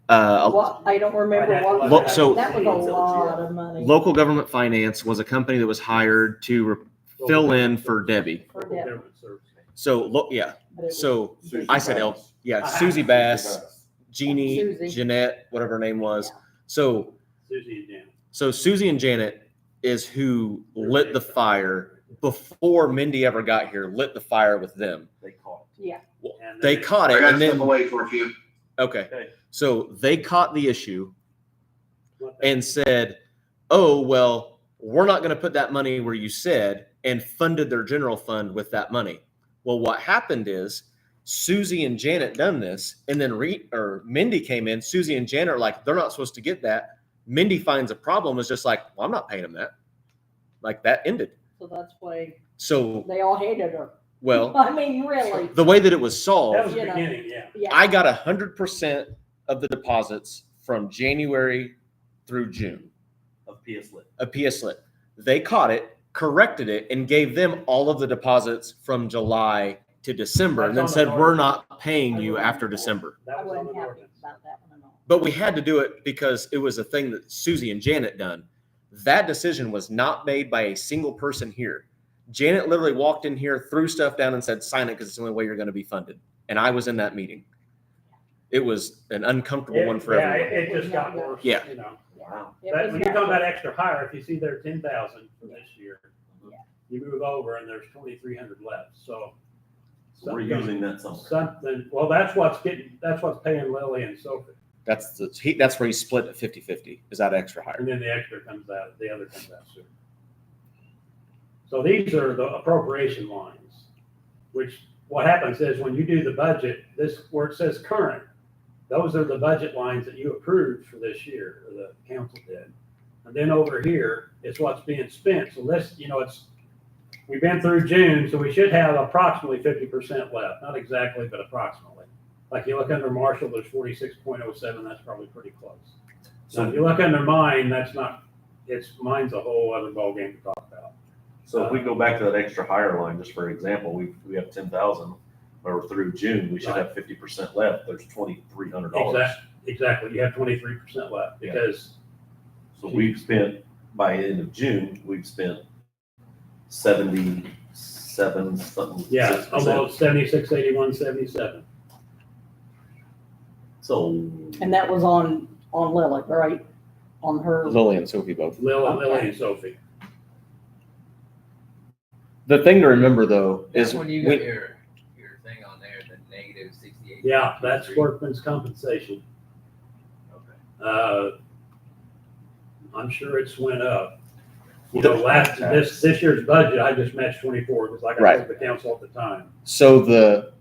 Uh, I don't remember what. Lo- so- That was a lot of money. Local government finance was a company that was hired to fill in for Debbie. For Debbie. Government service. So yeah. But it was- So Susie I said Bass. yeah, Susie Bass, Jeannie, Susie. Jeanette, whatever her name was. Yeah. So Susie and Janet. Susie and Janet is who lit the fire before Mindy ever got here. Lit the fire with them. They caught Yeah. And They then- caught I it, gotta and step then away for a few. okay. Okay. So they caught the issue What the- and said, "Oh well, we're not going to put that money where you said," and funded their general fund with that money. Well, what happened is Susie and Janet done this, and then Mindy came in. Susie and Janet are like, they're not supposed to get that. Mindy finds a problem. Is just like, well, I'm not paying them that. Like that ended. So that's why So they all hated her. well, I mean, really. the way that it was That solved, was the You know. beginning, yeah. Yeah. I got 100% of the deposits from January through June. of PS Lit. A PS Lit. They caught it, corrected it, and gave them all of the deposits from July to December, and then That's on said, the we're ordinance. not paying you after December. I That was on wasn't the happy ordinance. about that one at all. But we had to do it because it was a thing that Susie and Janet done. That decision was not made by a single person here. Janet literally walked in here, threw stuff down, and said, sign it because it's the only way you're going to be funded. And I was in that meeting. It was an uncomfortable one for Yeah, everyone. it just got worse. Yeah. You know, Wow. It but was when you're talking bad. about extra hire, if you see there 10,000 for this year, Yeah. you move over and there's 2,300 left, so. So we're using that somewhere. Something, well, that's what's paying Lily and Sophie, That's where he split at 50-50, is that extra hire. and then the extra comes out, the other comes out soon. So these are the appropriation lines, which what happens is when you do the budget, this, where it says current, those are the budget lines that you approved for this year, or the council did. And then over here is what's being spent. So this, we've been through June, so we should have approximately 50% left. Not exactly, but approximately. Like you look under Marshall, there's 46.07, that's probably pretty close. So if you look under mine, mine's a whole other ballgame to talk about. So if we go back to that extra hire line, just for example, we have 10,000, or through June, we should have 50% left. There's $2,300. Exactly, you have 23% left Yeah. because So we've spent, by the end of June, we've spent 77 something. yeah, 6%. almost 76, 81, 77. So. And that was on Lily, right? On her. Lily and Sophie both. Lily and Sophie. The thing to remember though That's is when you got your thing on there, the negative 68. Yeah, that's workman's compensation. Okay. I'm sure it's went up. This year's budget, I just matched 24, because like I told the council at the time. so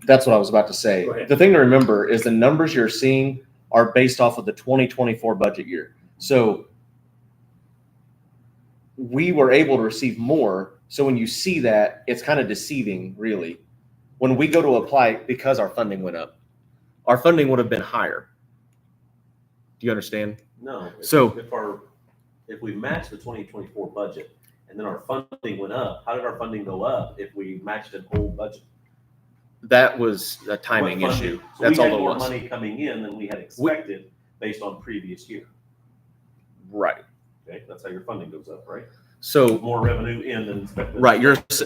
that's what I was about to say. Go ahead. The thing to remember is the numbers you're seeing are based off of the 2024 budget year. So we were able to receive more. So when you see that, it's kind of deceiving, really. When we go to apply, because our funding went up, our funding would have been higher. Do you understand? No. So- If we matched the 2024 budget and then our funding went up, how did our funding go up if we matched an old budget? That was a timing What funding? issue. So That's we all had it more was. money coming in than we had expected based on previous year. Right. Okay, that's how your funding goes up, right? So More revenue in than expected. right,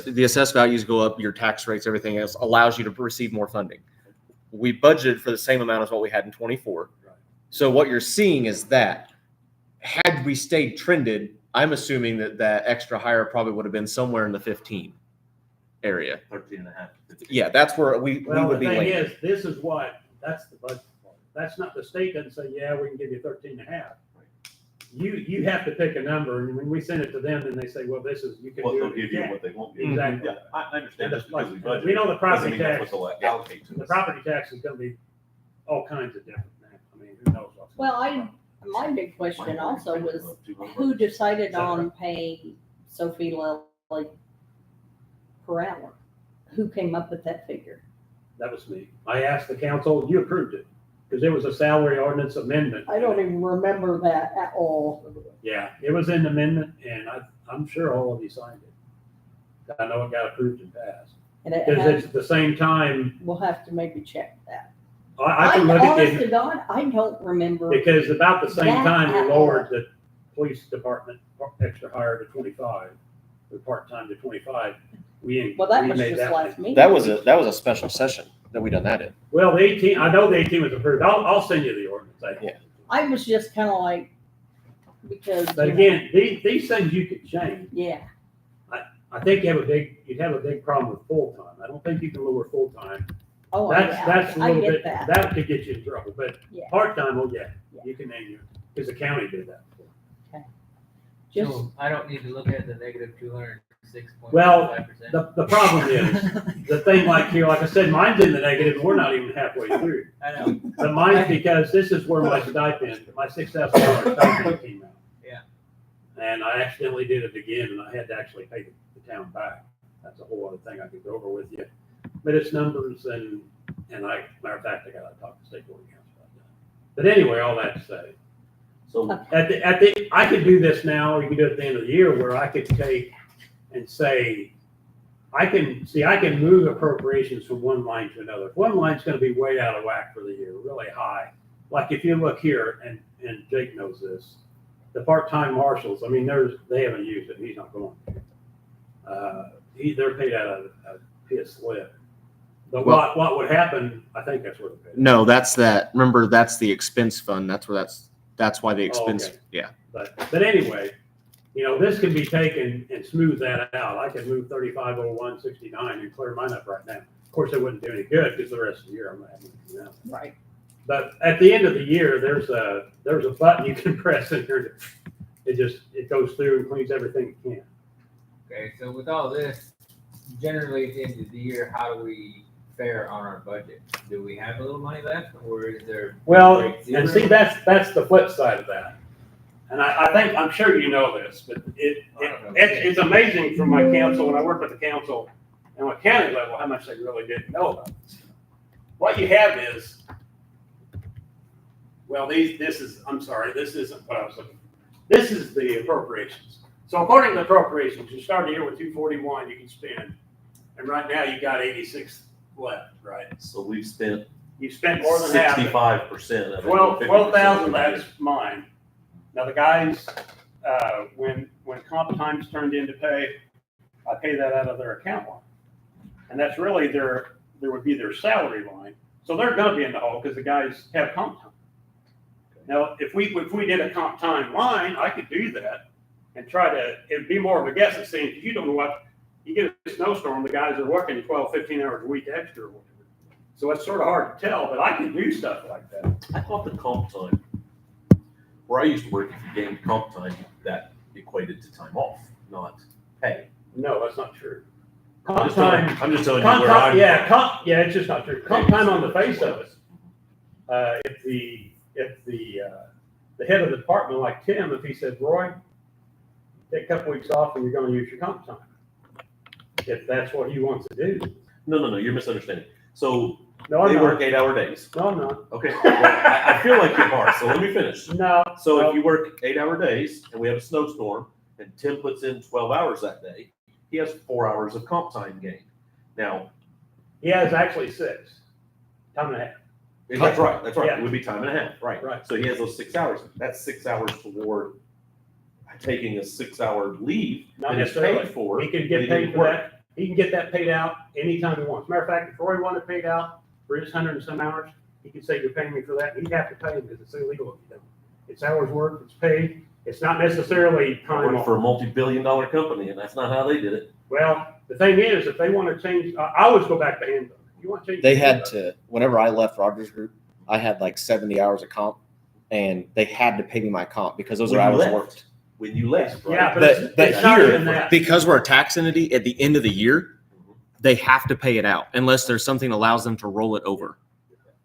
the assessed values go up, your tax rates, everything else allows you to receive more funding. We budgeted for the same amount as what we had in 24. Right. So what you're seeing is that had we stayed trended, I'm assuming that extra hire probably would have been somewhere in the 15 area. 13 and a half. to 15. Yeah, that's where we Well, the would be thing landing. is, that's the budget part. That's not, the state doesn't say, yeah, we can give you 13 and a half. You have to pick a number, and when we send it to them, then they say, well, you can What do they'll it. give you, Yeah, what they won't give you. Exactly. Yeah, I understand that's because we budgeted. We know the property Doesn't mean that's tax, what they'll allocate to the us. property tax is gonna be all kinds of different. I mean, who knows what's. Well, my big question also was who decided on paying Sophie Lily per hour? Who came up with that figure? That was me. I asked the council, you approved it, because it was a salary ordinance amendment. I don't even remember that at all. Yeah, it was an amendment, and I'm sure all of you signed it. I know it got approved and passed. And it Because has, it's at the same time, we'll have to maybe check that. I can look at Honest it, to God, I don't remember. because about the same That time at we lowered the police department extra hire to 25, the part-time to 25, we Well, that we was made just that. last meeting. That was a special session that we done that in. Well, the 18, I know the 18 was approved. I'll send you the ordinance. Yeah. I was just kind of like, because. But you know, again, these things you could change. Yeah, I think you'd have a big problem with full-time. I don't think you can lower full-time. oh, That's a yeah, I little get bit, that. that could get you in trouble, but Yeah. part-time, well, yeah, Yeah. you can name your, because the county did that before. Just, So I don't need to look at the negative 206.5%. Well, The problem is, the thing like here, like I said, mine's in the negative, and we're not even halfway through. I know. But mine's because this is where my stipend, my $6,000 stipend came out. Yeah. And I accidentally did it again, and I had to actually pay the town back. That's a whole other thing I could go over with you. But it's numbers, and matter of fact, I gotta talk to state board of accounts about that. But anyway, all that to say, So I could do this now, or you can do it at the end of the year, where I could take and say, I can move appropriations from one line to another. If one line's gonna be way out of whack for the year, really high, like if you look here, and Jake knows this, the part-time marshals, I mean, they haven't used it, he's not going to. They're paid out of his slip. But Well- what would happen, I think that's where they're paid. No, that's that. Remember, that's the expense fund. That's why the expense. okay. Yeah. But anyway, this can be taken and smooth that out. I could move 350169 and clear mine up right now. Of course, it wouldn't do any good because the rest of the year I'm not having to do that. right. But at the end of the year, there's a button you can press in here. It goes through and cleans everything it can. Okay, so with all this, generally at the end of the year, how do we fare on our budget? Do we have a little money left, or is there? Well, break zero? and see, that's the flip side of that. And I'm sure you know this, but it's amazing from my council, when I work with the council and on county level, how much they really didn't know about this. What you have is, well, this isn't what I was looking for. This is the appropriations. So according to the appropriations, you start the year with 241 you can spend, and right now you got 86 left, right? So we've spent You spent more than half. 65% of it. 12,000, that's mine. Now, the guys, when comp time's turned into pay, I pay that out of their account line. And that's really there would be their salary line. So they're gonna be in the hole because the guys have comp time. Now, if we did a comp time line, I could do that and it'd be more of a guessing scene, because you don't know what, you get a snowstorm, the guys are working 12, 15 hours a week extra or whatever. So it's sort of hard to tell, but I can do stuff like that. I thought the comp time, where I used to work, if you gained comp time, that equated to time off, not pay. No, that's not true. I'm Comp just telling time, I'm just telling you comp where time, I'm. yeah, it's just not true. Comp time on the face of it. If the head of the department, like Tim, if he says, Roy, take a couple weeks off and you're gonna use your comp time. If that's what he wants to do. No, you're misunderstanding. So No, I'm they work not. 8-hour days. No, I'm not. Okay, well, I feel like you are, so let me finish. No. So no. if you work 8-hour days and we have a snowstorm and Tim puts in 12 hours that day, he has 4 hours of comp time gain. Now, He has actually 6. Time and a half. that's right. Yeah. It would be time and a half, right? Right. So he has those 6 hours. That's 6 hours toward taking a 6-hour leave Not that is necessarily. paid for. He can but get didn't paid for work. that. He can get that paid out anytime he wants. Matter of fact, if Roy wanted paid out for his 100 and some hours, he could say, you're paying me for that. He'd have to pay him because it's illegal if you don't. It's hours worked, it's paid. It's not necessarily I time work off. for a multi-billion-dollar company, and that's not how they did it. Well, the thing is, if they want to change, I always go back to handbook. If you want to change. They the had handbook, to, whenever I left Rogers Group, I had like 70 hours of comp, and they had to pay me my comp because those are When you hours left. worked. When you left, right? Yeah, but But- it's but not here, even that. Because we're a tax entity, at the end of the year, they have to pay it out unless there's something that allows them to roll it over.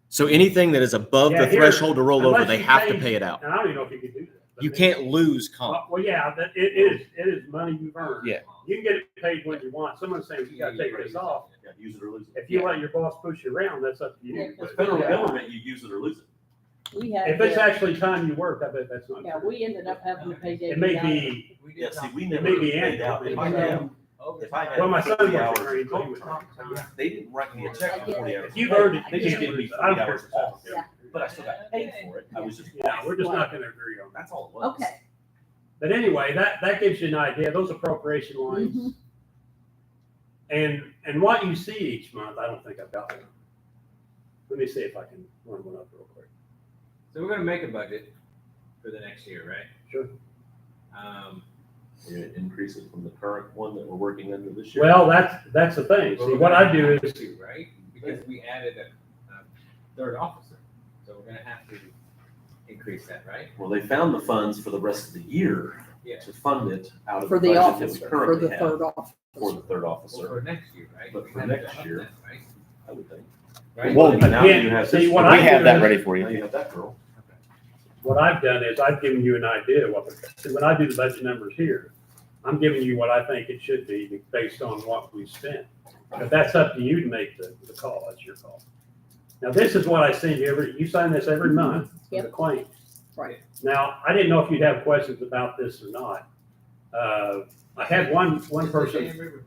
So anything that is above Yeah, the here, threshold to roll over, unless they you have to change- pay it out. And I don't even know if you could do that. but You they- can't lose comp. Well, yeah, it is money you've earned. Yeah. You can get it paid when you want. Someone's saying, you gotta take this off. Yeah, use it or lose it. If you let your boss push you around, that's up to Yeah, you. The federal government, you use it or lose it. We had, If it's actually time you work, I bet that's not yeah, true. we ended up having to pay David. It may be, We Yeah, did see, not. we it never may be paid out. annual. They It may paid be- out. If I had Well, my son 40 was hours agreeing, of so he was comp time, talking, so they didn't write me a check for 40 hours. If you've heard it, They just gave me I don't 40 hours care. off. Yeah. But I still got paid for it. I was just Yeah, off. we're just not gonna agree on that. That's all it was. Okay. But anyway, that gives you an idea, those appropriation lines. Mhm. And what you see each month, I don't think I've got one. Let me see if I can run one up real quick. So we're gonna make a budget for the next year, right? Sure. We're gonna increase it from the current one that we're working under this year. Well, that's the thing. Well, See, we're what gonna I do have is, to, right? Because we added a third officer, so we're gonna have to increase that, right? Well, they found the funds for the rest of the year Yeah. to fund it out of For the the budget that we officer, for currently the have third officer. for the third Well, officer, for next year, right? But We for have to next up year- that, Right? I would think. Right? Well, But now again, you have see, this. what We I have do that is- ready for Now you. you have that girl. what I've done is I've given you an idea what, see, when I do the budget numbers here, I'm giving you what I think it should be based on what we spent. But that's up to you to make the call, that's your call. Now, this is what I send you you sign this every month for the claims. Right. Now, I didn't know if you'd have questions about this or not. I had one person,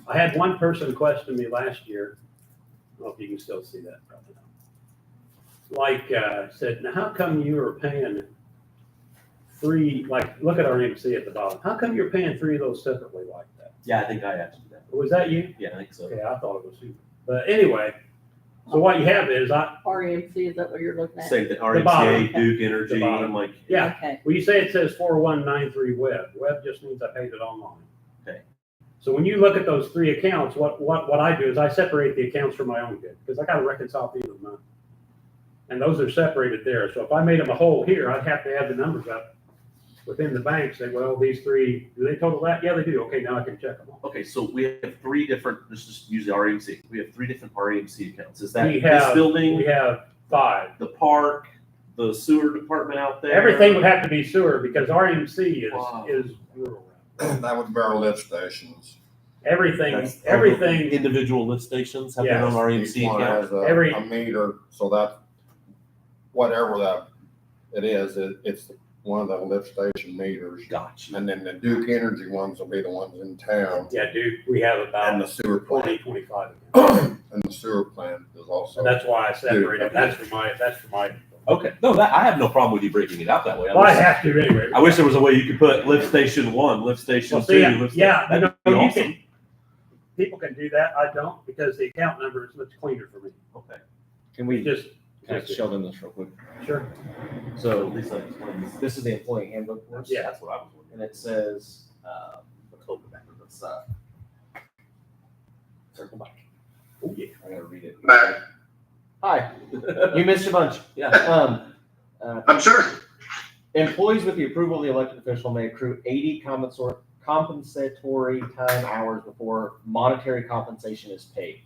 I had one person question me last year. I don't know if you can still see that, probably not. Like, said, now how come you are paying three, like, look at our MC at the bottom. How come you're paying three of those separately like that? Yeah, I think I asked you that. Was that you? Yeah, I think so. Okay, I thought it was you. But anyway, so what you have is REMC, is that what you're looking at? Say the bottom. RMCA, Duke Energy, The bottom. I'm like, yeah. Okay, Well, you say it says 4193 web. Web just means I paid it online. Okay. So when you look at those three accounts, what I do is I separate the accounts from my own good, because I gotta reconcile at the end of the month. And those are separated there. So if I made them a whole here, I'd have to add the numbers up within the bank, say, well, these three, do they total that? Yeah, they do. Okay, now I can check them all. okay, so we have three different, let's just use the RMC. We have three different RMC accounts. Is that We this have- building, We have five. the park, the sewer department out there? Everything would have to be sewer because RMC Wow. is rural. That would be our lift stations. Everything, That's- everything, Individual lift stations have their Yes. own RMC Each one account? has Every- a meter, so that, whatever that it is, it's one of the lift station meters. Gotcha. And then the Duke Energy ones will be the ones in town, yeah, dude, we have and about the sewer 20, plant, 25 of them. and the sewer plant is also. So that's why I separated, that's for my. Okay, no, that, I have no problem with you breaking it out that way. Well, I have to anyway. I wish there was a way you could put lift station one, lift station Well, two, see, lift yeah, station. That'd be you awesome. can, people can do that. I don't because the account number is much cleaner for me. Okay. Can We we just, just show them this real quick? sure. So So at least I explained this. this is the employee handbook for us. Yeah. That's what I was wondering. And it says, let's open back to this, circle back. Oh, yeah. I gotta read it. Back. Hi, you missed a bunch. Yeah. I'm sure. Employees with the approval of the elected official may accrue 80 compensatory time hours before monetary compensation is paid.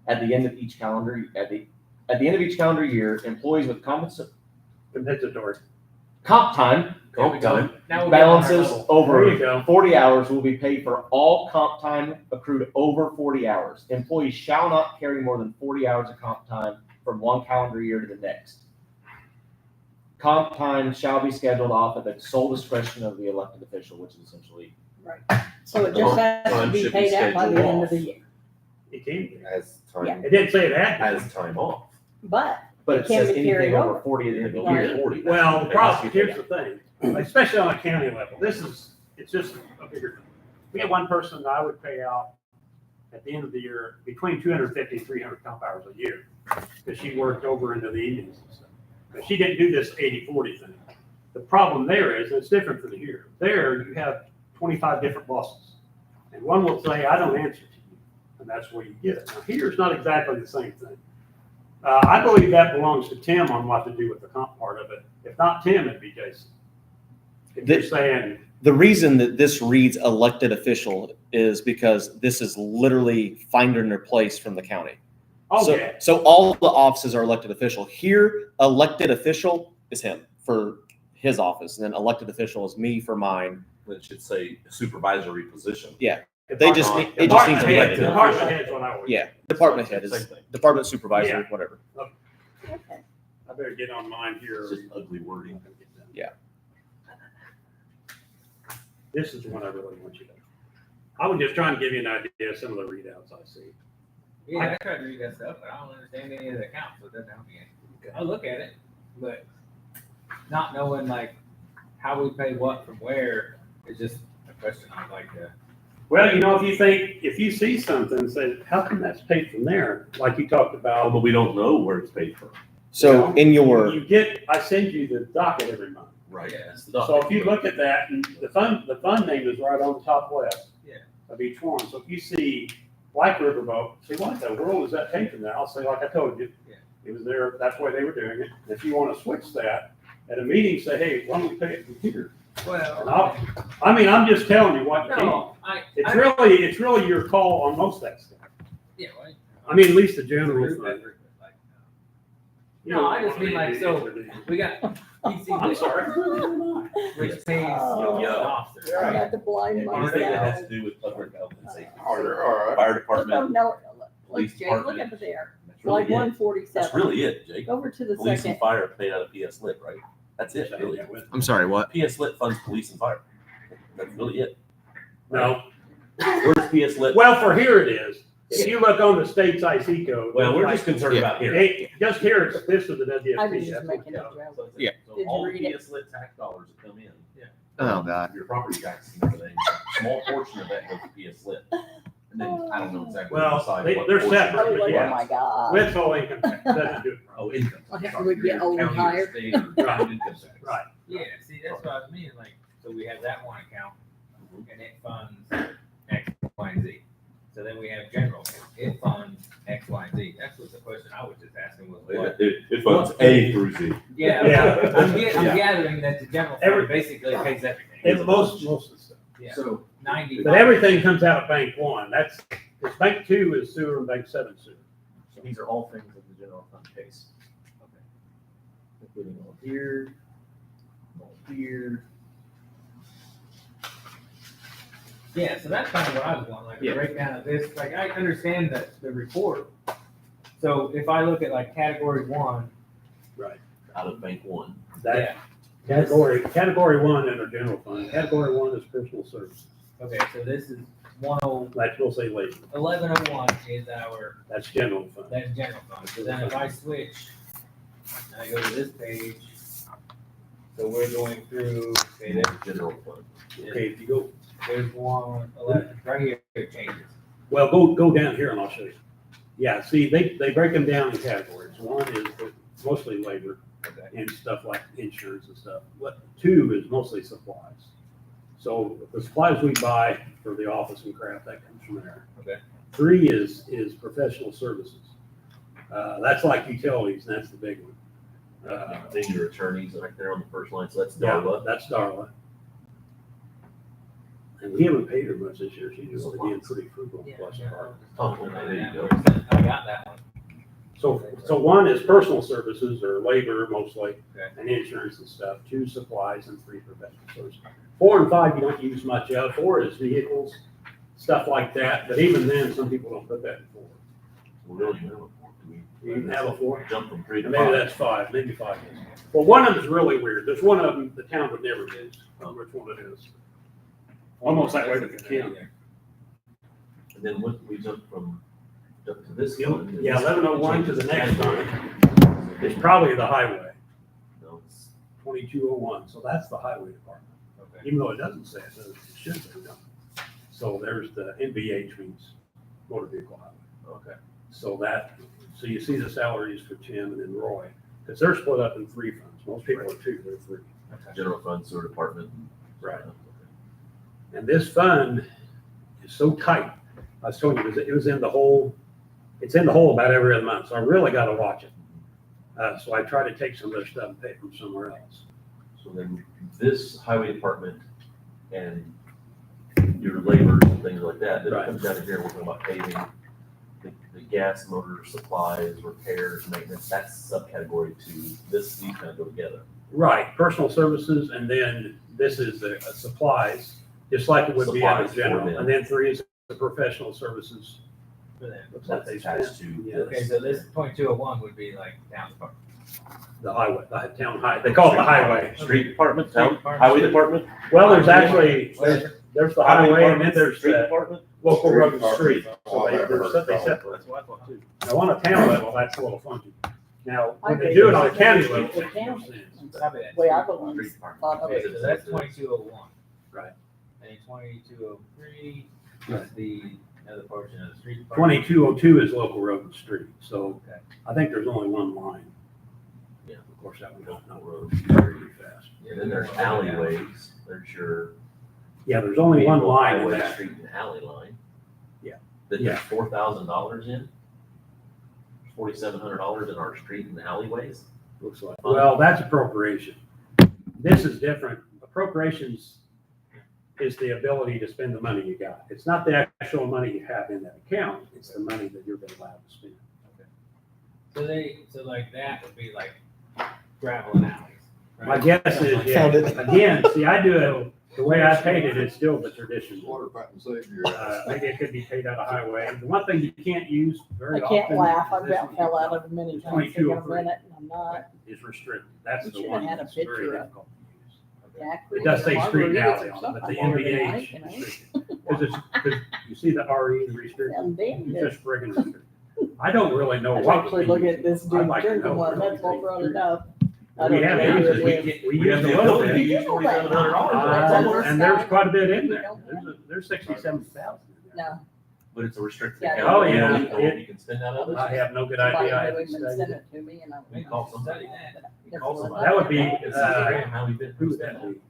At the end of each calendar, at the end of each calendar year, employees with Compensatory. comp time There we go. Now we'll get on our balances level. There over you go. 40 hours will be paid for all comp time accrued over 40 hours. Employees shall not carry more than 40 hours of comp time from one calendar year to the next. Comp time shall be scheduled off at the sole discretion of the elected official, which is essentially, right. So it just has to Time be should be paid out by the scheduled end of off. the year. It can be. As Yeah. time. It didn't say it had to. As time off. But but It it can says be carried anything over over. 40 at the end of the Right. year. 40. Well, the Okay, problem, let's get here's the thing, especially on a county level, it's just a bigger thing. We had one person that I would pay out at the end of the year between 250 and 300 comp hours a year because she worked over into the evenings and stuff. But she didn't do this 80-40 thing. The problem there is, it's different than here. There, you have 25 different bosses. And one will say, I don't answer to you. And that's where you get it. Now, here, it's not exactly the same thing. I believe that belongs to Tim on what to do with the comp part of it. If not Tim, it'd be Jason. If you're saying, The reason that this reads elected official is because this is literally finding their place from the county. oh, So, yeah, so all the offices are elected official. Here, elected official is him for his office, and then elected official is me for mine. It should say supervisory position. They just need, it just needs to be Department head, elected. department head's what I always. Yeah, department head Same is thing. department supervisor, Yeah. whatever. okay. I better get on mine here. It's just ugly wording. Yeah. This is the one I really want you to. I was just trying to give you an idea of some of the readouts I see. Yeah, I tried to read that stuff, but I don't understand any of the accounts, so it doesn't help me any. I look at it, but not knowing like how we pay what from where is just a question I'd like to. Well, if you see something, say, how come that's paid from there? Like you talked about. But we don't know where it's paid from. So in your, I send you the docket every month. Right. Yeah. That's the So if you look at that, and the fund name is right on the top left. Yeah. Of each one. So if you see Black Riverboat, say, what the world is that paid from there? I'll say, like I told you, Yeah. it was there, that's why they were doing it. If you want to switch that, at a meeting, say, hey, why don't we pay it from here? And Well, I'm just telling you what you can. no, It's really your call on most of that stuff. yeah, well, I mean, at least the general fund. No, I just mean like, so we got PC. I'm sorry. Which pays officers. I right? had to blind And Anything that has myself. to do with public health and safety. All right. Fire Oh, department. no, Police look, Jake, look department. up there, That's really like it. 147. That's really it, Jake. Go over to the Police and second. fire paid out of PS Lit, right? That's it, really. I'm sorry, what? PS Lit funds police and fire. That's really it. No. Where's PS Lit? Well, for here it is. If you look on the state's IC code. Well, we're just concerned about here. Hey, just here, it's this of the WFP. I was just that's making a what it joke. Yeah. So Did you all read the it? PS Lit tax dollars that come in. Oh, God. Your property taxes and everything, a small portion of that goes to PS Lit. And then I don't know exactly. Well, decide what they're portion. separate. Oh, like, Yeah. oh my God. With whole income tax, doesn't do it. Oh, income. Okay, Sorry, would get your old county or higher. state or town income tax. Right. Yeah, see, that's what I was meaning, like, so we have that one account, and it funds X, Y, and Z. So then we have general, it funds X, Y, and Z. That's what the question I was just asking was what? It funds A through Z. Yeah, Yeah. I'm Yeah. gathering that the general Every- fund basically pays everything. And most of the stuff. Yeah, So 90. But everything comes out of Bank One. Because Bank Two is sewer and Bank Seven sewer. So these are all things in the general fund case. Okay. Including all here, all here. Yeah, so that's kind of what I was wanting, like a Yeah. breakdown of this, like, I understand that the report. So if I look at like category one, out of Bank One. That category one in our general fund. Category one is personal services. okay, so this is Like we'll say labor. 1101 is our, That's general fund. that's general fund. So then if I switch, and I go to this page, so we're going through, okay, General fund. Okay, if you go, there's 111, right here, it changes. well, go down here and I'll show you. Yeah, see, they break them down in categories. One is mostly labor Okay. and stuff like insurance and stuff. Two is mostly supplies. So the supplies we buy for the office and craft, that comes from there. Okay. Three is professional services. That's like utilities, and that's the big one. Then your attorneys right there on the first line, so that's Yeah, Darla. that's Darla. And we haven't paid her much this year. She's really being pretty frugal, bless her heart. Oh, okay, there you go. I got that one. So one is personal services or labor mostly, Okay. and insurance and stuff. Two supplies and three professional services. 4 and 5 you don't use much of. 4 is vehicles, stuff like that. But even then, some people don't put that in 4. We don't even have a four, do we? You even have a 4. Jump from 3 to Maybe 5. that's 5. Maybe 5 is. Well, one of them is really weird. There's one of them the town would never use. I don't know which one it is. Almost that way with the county. And then what, we jump to this Yeah, one. 1101 to the next one. It's probably the highway, No, it's 2201. So that's the highway department. Okay. Even though it doesn't say it, it should be. So there's the NVH means motor vehicle highway. okay. So you see the salaries for Tim and then Roy, because they're split up in 3 funds. Most people are 2, they're 3. General fund, sewer department. Right. And this fund is so tight. I was telling you, it was in the hole. It's in the hole about every other month. So I really got to watch it. So I try to take some of their stuff and pay it from somewhere else. So then this highway department and your laborers and things like that, then it Right. comes down to here, we're talking about paving, the gas, motor, supplies, repairs, maintenance, that's subcategory 2. These kind of go together. Right, personal services, and then this is the supplies, just like it would be out of Supplies for general. them. And then 3 is the professional services. For them. What That's they attached spend. to Yeah. Okay, so this 2201 would be like town department. The highway, the town high, they call it the highway. Street department, Street town, department. highway department, Well, there's actually, there's the highway and then there's Street the department? local road and Street street. So they separate. That's what I thought too. Now, on a town level, that's a little funky. Now, when they I do it on a think county it's level, the it makes more county. sense. Copy that. Way I Street belong. department. Thought of Okay, it. so that's 2201. Right. And 2203 is the other portion of the street. department. 2202 is local road and street, so Okay. I think there's only one line. Yeah. Of course, that we don't know very fast. And then there's alleyways, there's your. Yeah, there's only one vehicle, line in highway, that. Street and alley line. Yeah. That Yeah. there's $4,000 in. $4,700 in our street and alleyways. Looks like. Well, that's appropriation. This is different. Appropriations is the ability to spend the money you got. It's not the actual money you have in that account, it's the money that you're being allowed to spend. So like that would be like gravel and alleys. My right? guess is, yeah, Found it. again, see, I do it, the way I paid it, it's still the tradition. Water fountain saved your. Maybe it could be paid out of highway. The one thing you can't use I very often. can't laugh, I've is this about fell out of it many times, taking a 2203. minute, and I'm not. Is restricted. That's We the should've one had a that's very picture of difficult to use. Jack It does say Reed, street and Margarita's alley or on it, but something the longer than I NVH can eat. restricted. Because you see the RE restricted, And then you this- just friggin' restricted. I don't really know I was what. actually we looking use. at this I'd dude like to know drinking one, what that's we what brought use. it up. I We don't have know used who it, it is. we We use have a the little ability to bit. use $4,700. And there's quite a bit in there. There's 67,000. No, But it's a restricted Yeah. account. Oh, You yeah. know what you can spend out of it. I have no good somebody idea. I knew haven't him and studied sent it. it to me, and I. We call somebody that. That's Call what somebody. I- That would be, How we been. who would that be?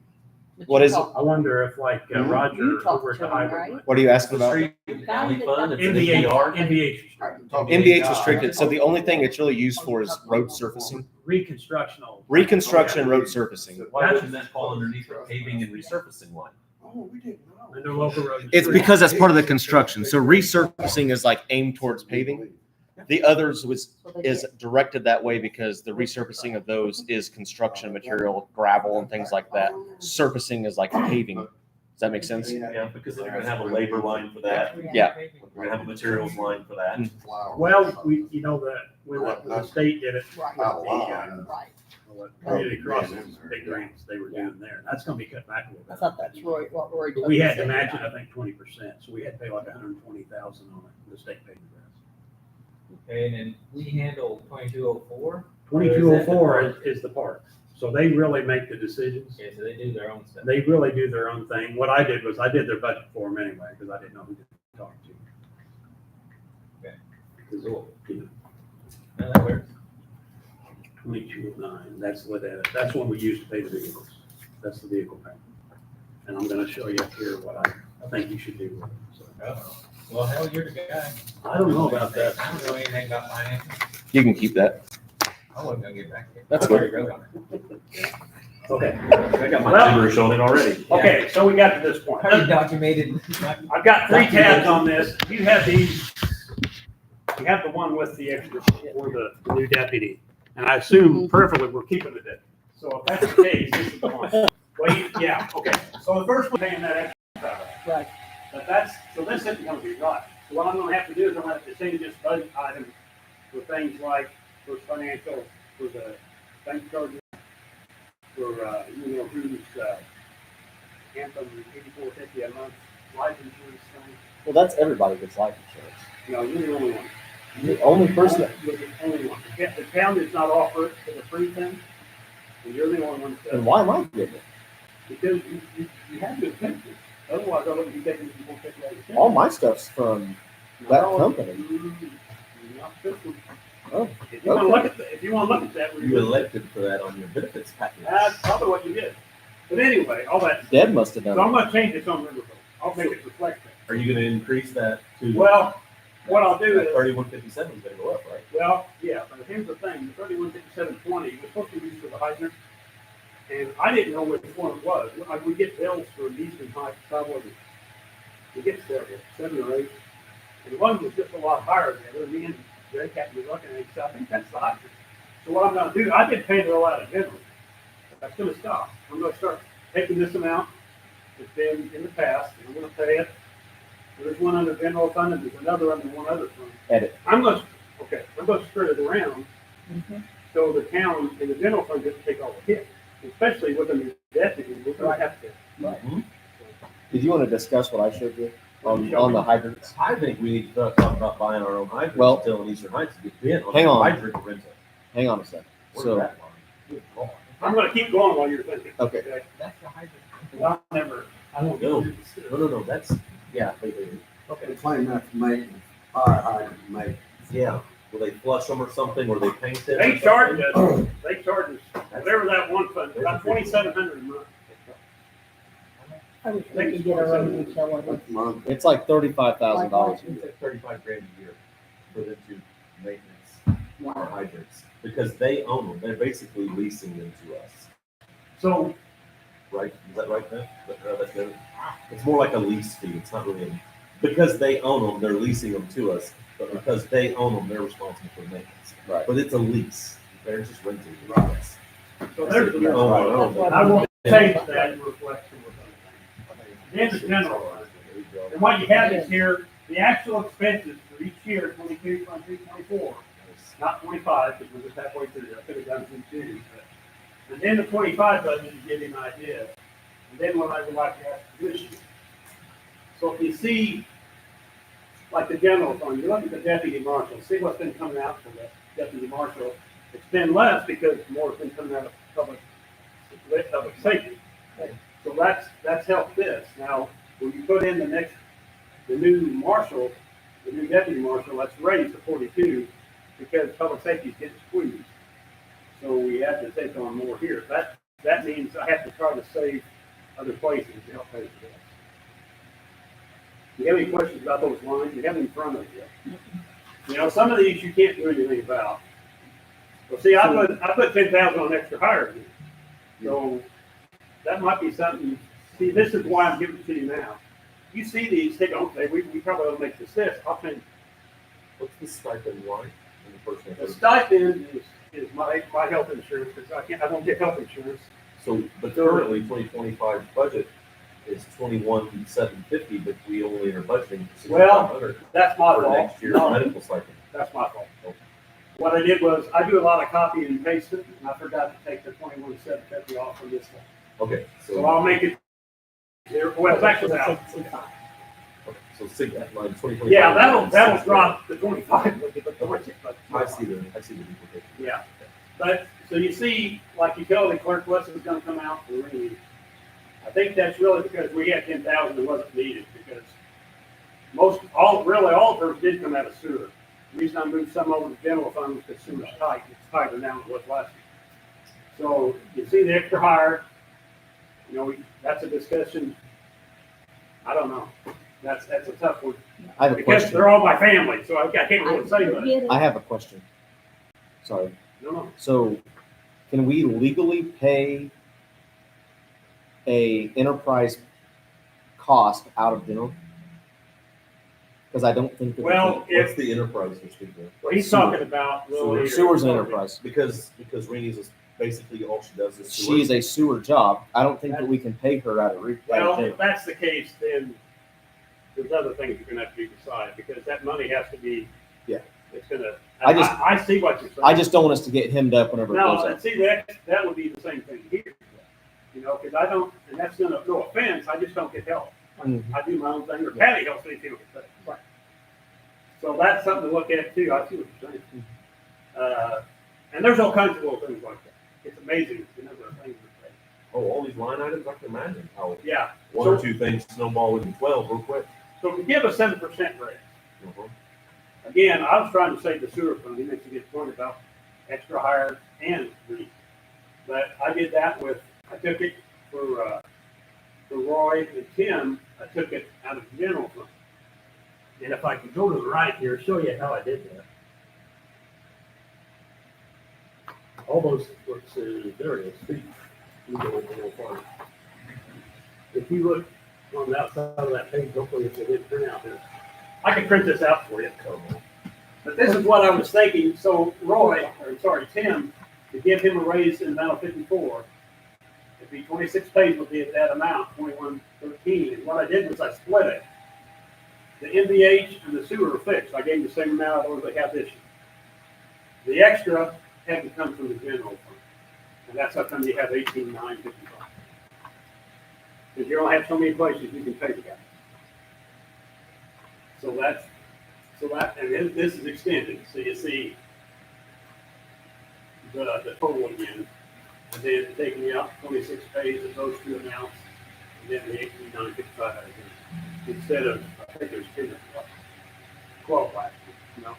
But What you is it? talk- I wonder if like You Roger talked over at to the him, highway. right? might- What are you asking about? Street and alley fund, it's an NVH, NVR. NVH restricted. NVH restricted, so the only thing it's really used for is road surfacing. Reconstructional. Reconstruction and road surfacing. Why wouldn't that fall underneath the paving and resurfacing line? Oh, we didn't know. And they're local road and It's street. because that's part of the construction. So resurfacing is like aimed towards paving. The others So they is get- directed that way because the resurfacing of those is construction material, gravel and things like that. Surfacing is like paving. Does that make sense? Yeah, because they're gonna have a labor line for that, Yeah. we're gonna have a materials line for that. Well, you know, when the state did it, Right, Not a lot. right. community crossings, big grants they were doing there. That's gonna be cut back a little I bit. thought that's Roy, what Roy. But told we me had to to match say. it, I think, 20%, so we had to pay like 120,000 on it, the state paid the rest. Okay, and then we handle 2204. 2204 is the park, so they really make the decisions. Okay, so they do their own stuff. They really do their own thing. What I did was I did their budget for them anyway, because I didn't know who to talk to. Okay. 'Cause, you know, No, that works. 2209, that's what we use to pay the vehicles. That's the vehicle payment. And I'm gonna show you up here what I think you should do with it. So, Oh, well, hell, you're the guy. I don't know about that. I don't know anything about finance. You can keep that. I wasn't gonna get back to it. That's I already wrote on Okay, I got my Well- gibberish on it already. okay, so we got to this point. it. Already documented. I've got 3 tabs on this. You have these. You have the one with the extra for the new deputy. And I assume perfectly we're keeping the deputy. So if that's the case, this is the one. Well, yeah, okay. So the first one paying that extra. Right. But so this isn't gonna be right. So what I'm gonna have to do is I'm gonna have to change this budget item for things like, for financial, for the bank charges, for, who's, Anthem, 84.50 a month, life insurance thing. Well, that's everybody gets life insurance. No, you're the only one. The only person that, You're the only one. The town does not offer it as a free thing, and you're the only one that then does. why am I getting it? Because you have to attempt it. Otherwise, I wouldn't be taking this whole 50 out. All my stuff's from that No, company. not this one. Oh, If you wanna look at, if you wanna look at that, You elected for that on your benefits package. that's probably what you did. But anyway, all that, Deb must have so done I'm gonna change this on Riverboat. I'll make it reflect that. Are you gonna increase that to? Well, what I'll do is, 3157 is gonna go up, right? well, yeah, but here's the thing, the 315720 was supposed to be used for the hydrant. And I didn't know which one it was. We get bills for Eastern High, probably, we get several, 7 or 8. And one was just a lot higher than the other. Me and Jake happened to be looking at it, so I think that's the hydrant. So what I'm gonna do, I did pay it all out of general. That's gonna stop. I'm gonna start taking this amount that's been in the past, and I'm gonna pay it. There's one under general fund, and there's another under one other fund. Edit. I'm gonna spread it around, Mhm. so the town and the general fund doesn't take all the hit, especially with a new deputy, we're gonna have to. Mhm. Did you want to discuss what I showed you on the hydrants? I think we need to talk about buying our own hydrants Well, until in Eastern Heights to get bid on hang on. hydrant rental. Hang on a second. Where's So, that line? Good Lord. I'm gonna keep going while you're thinking. okay. That's the hydrant. I won't No, go. no, that's, yeah, They claim that's maintenance, fire hydrant maintenance. yeah. Will they flush them or something, or they paint it? They charge us, whatever that one fund, about 2,700 a month. I wish we could get our own utility. Month. It's like $35,000 a It's year. like 35 grand a year for them to maintenance our hydrants, because they own them. They're basically leasing them to us, So, right? Is that right, Ben? That's good. It's more like a lease fee. It's not really, because they own them, they're leasing them to us, but because they own them, they're responsible for the maintenance. Right. But it's a lease. They're just renting it from us. so there's the, Oh, I know. I won't change that in reflection with other things. Then the general fund. And what you have is here, the actual expenses for each year, 22, 23, 24, not 25, because we're just halfway through, I could have done 22, but, and then the 25 budget to give you an idea. And then what I would like to ask this year. So if you see, like the general fund, you look at the deputy marshal, see what's been coming out for the deputy marshal. It's been less because more has been coming out of public safety. So that's helped this. Now, when you put in the new marshal, the new deputy marshal, that's raised to 42 because public safety is getting squeezed. So we have to take on more here. That means I have to try to save other places to help pay for this. Do you have any questions about those lines? You have them in front of you. You know, some of these you can't do anything about. Well, see, I put 10,000 on extra hire. So that might be something. See, this is why I'm giving it to you now. You see these, take on, say, we probably ought to make this. I'll think What's the stipend line in the first one? the stipend is my health insurance because I don't get health insurance. So, but currently 2025 budget is 21,750, but we only are budgeting Well, 6,500 That's my for fault. next year's No, medical stipend. that's my fault. What I did was I do a lot of copying and pasting, and I forgot to take the 21,750 off from this one. Okay, So I'll make it zero. Well, it's actually out. so sig that line 2025. Yeah, that'll drop the 25. But I see the duplication. Yeah, but, so you see, like utility clerk list is gonna come out for Ring. I think that's really because we had 10,000 that wasn't needed, because really all of hers did come out of sewer. The reason I moved some over to general fund was because sewer's tight, it's tighter now than it was last year. So you see the extra hire, you know, that's a discussion, I don't know, that's a tough one. I have a Because question. they're all my family, so I can't really say much. I have a question. Sorry. No, So, can we legally pay a enterprise cost out of general? Because I don't think that. we well, can. What's if, the enterprise you're speaking of? well, he's talking about. really- Sewer's an enterprise. Because Rainey's is basically all she does is sewer. She's a sewer job. I don't think that we can pay her out of out of Well, general. if that's the case, then there's other things you're gonna have to be decided, because that money has to be. Yeah. It's gonna, I I see what you're saying. I just don't want us to get hemmed up whenever it goes No, up. and see, that would be the same thing here. You know, because I don't, and that's no offense, I just don't get help. Mhm. I do my own thing, or Patty helps me too. Right. So that's something to look at too, I see what you're saying. And there's all kinds of little things like that. It's amazing the number of things that Oh, all these line items, I can imagine how they, yeah. one or two things snowball into 12 real quick. So we give a 7% raise. Mhm. Again, I was trying to save the sewer fund, he makes a good point about extra hire and re. But I did that with, I took it for Roy and Tim, I took it out of the general fund. And if I could go to the right here, show you how I did that. All those, let's see, there it is. You go in the general fund. If you look on the outside of that page, hopefully it's a good printout here. I can print this out for you. But this is what I was thinking, so Tim, to give him a raise in amount of 54, it'd be 26 pays would be at that amount, 2113. And what I did was I split it. The MVH and the sewer are fixed. I gave the same amount as they have this year. The extra had to come from the general fund. And that's how come you have 18,955. Because you don't have so many places you can pay the guy. So that, and this is extended, so you see the total again, and then taking out 26 pays of those two amounts, and then the 18,955 instead of, I think there's 10 of them.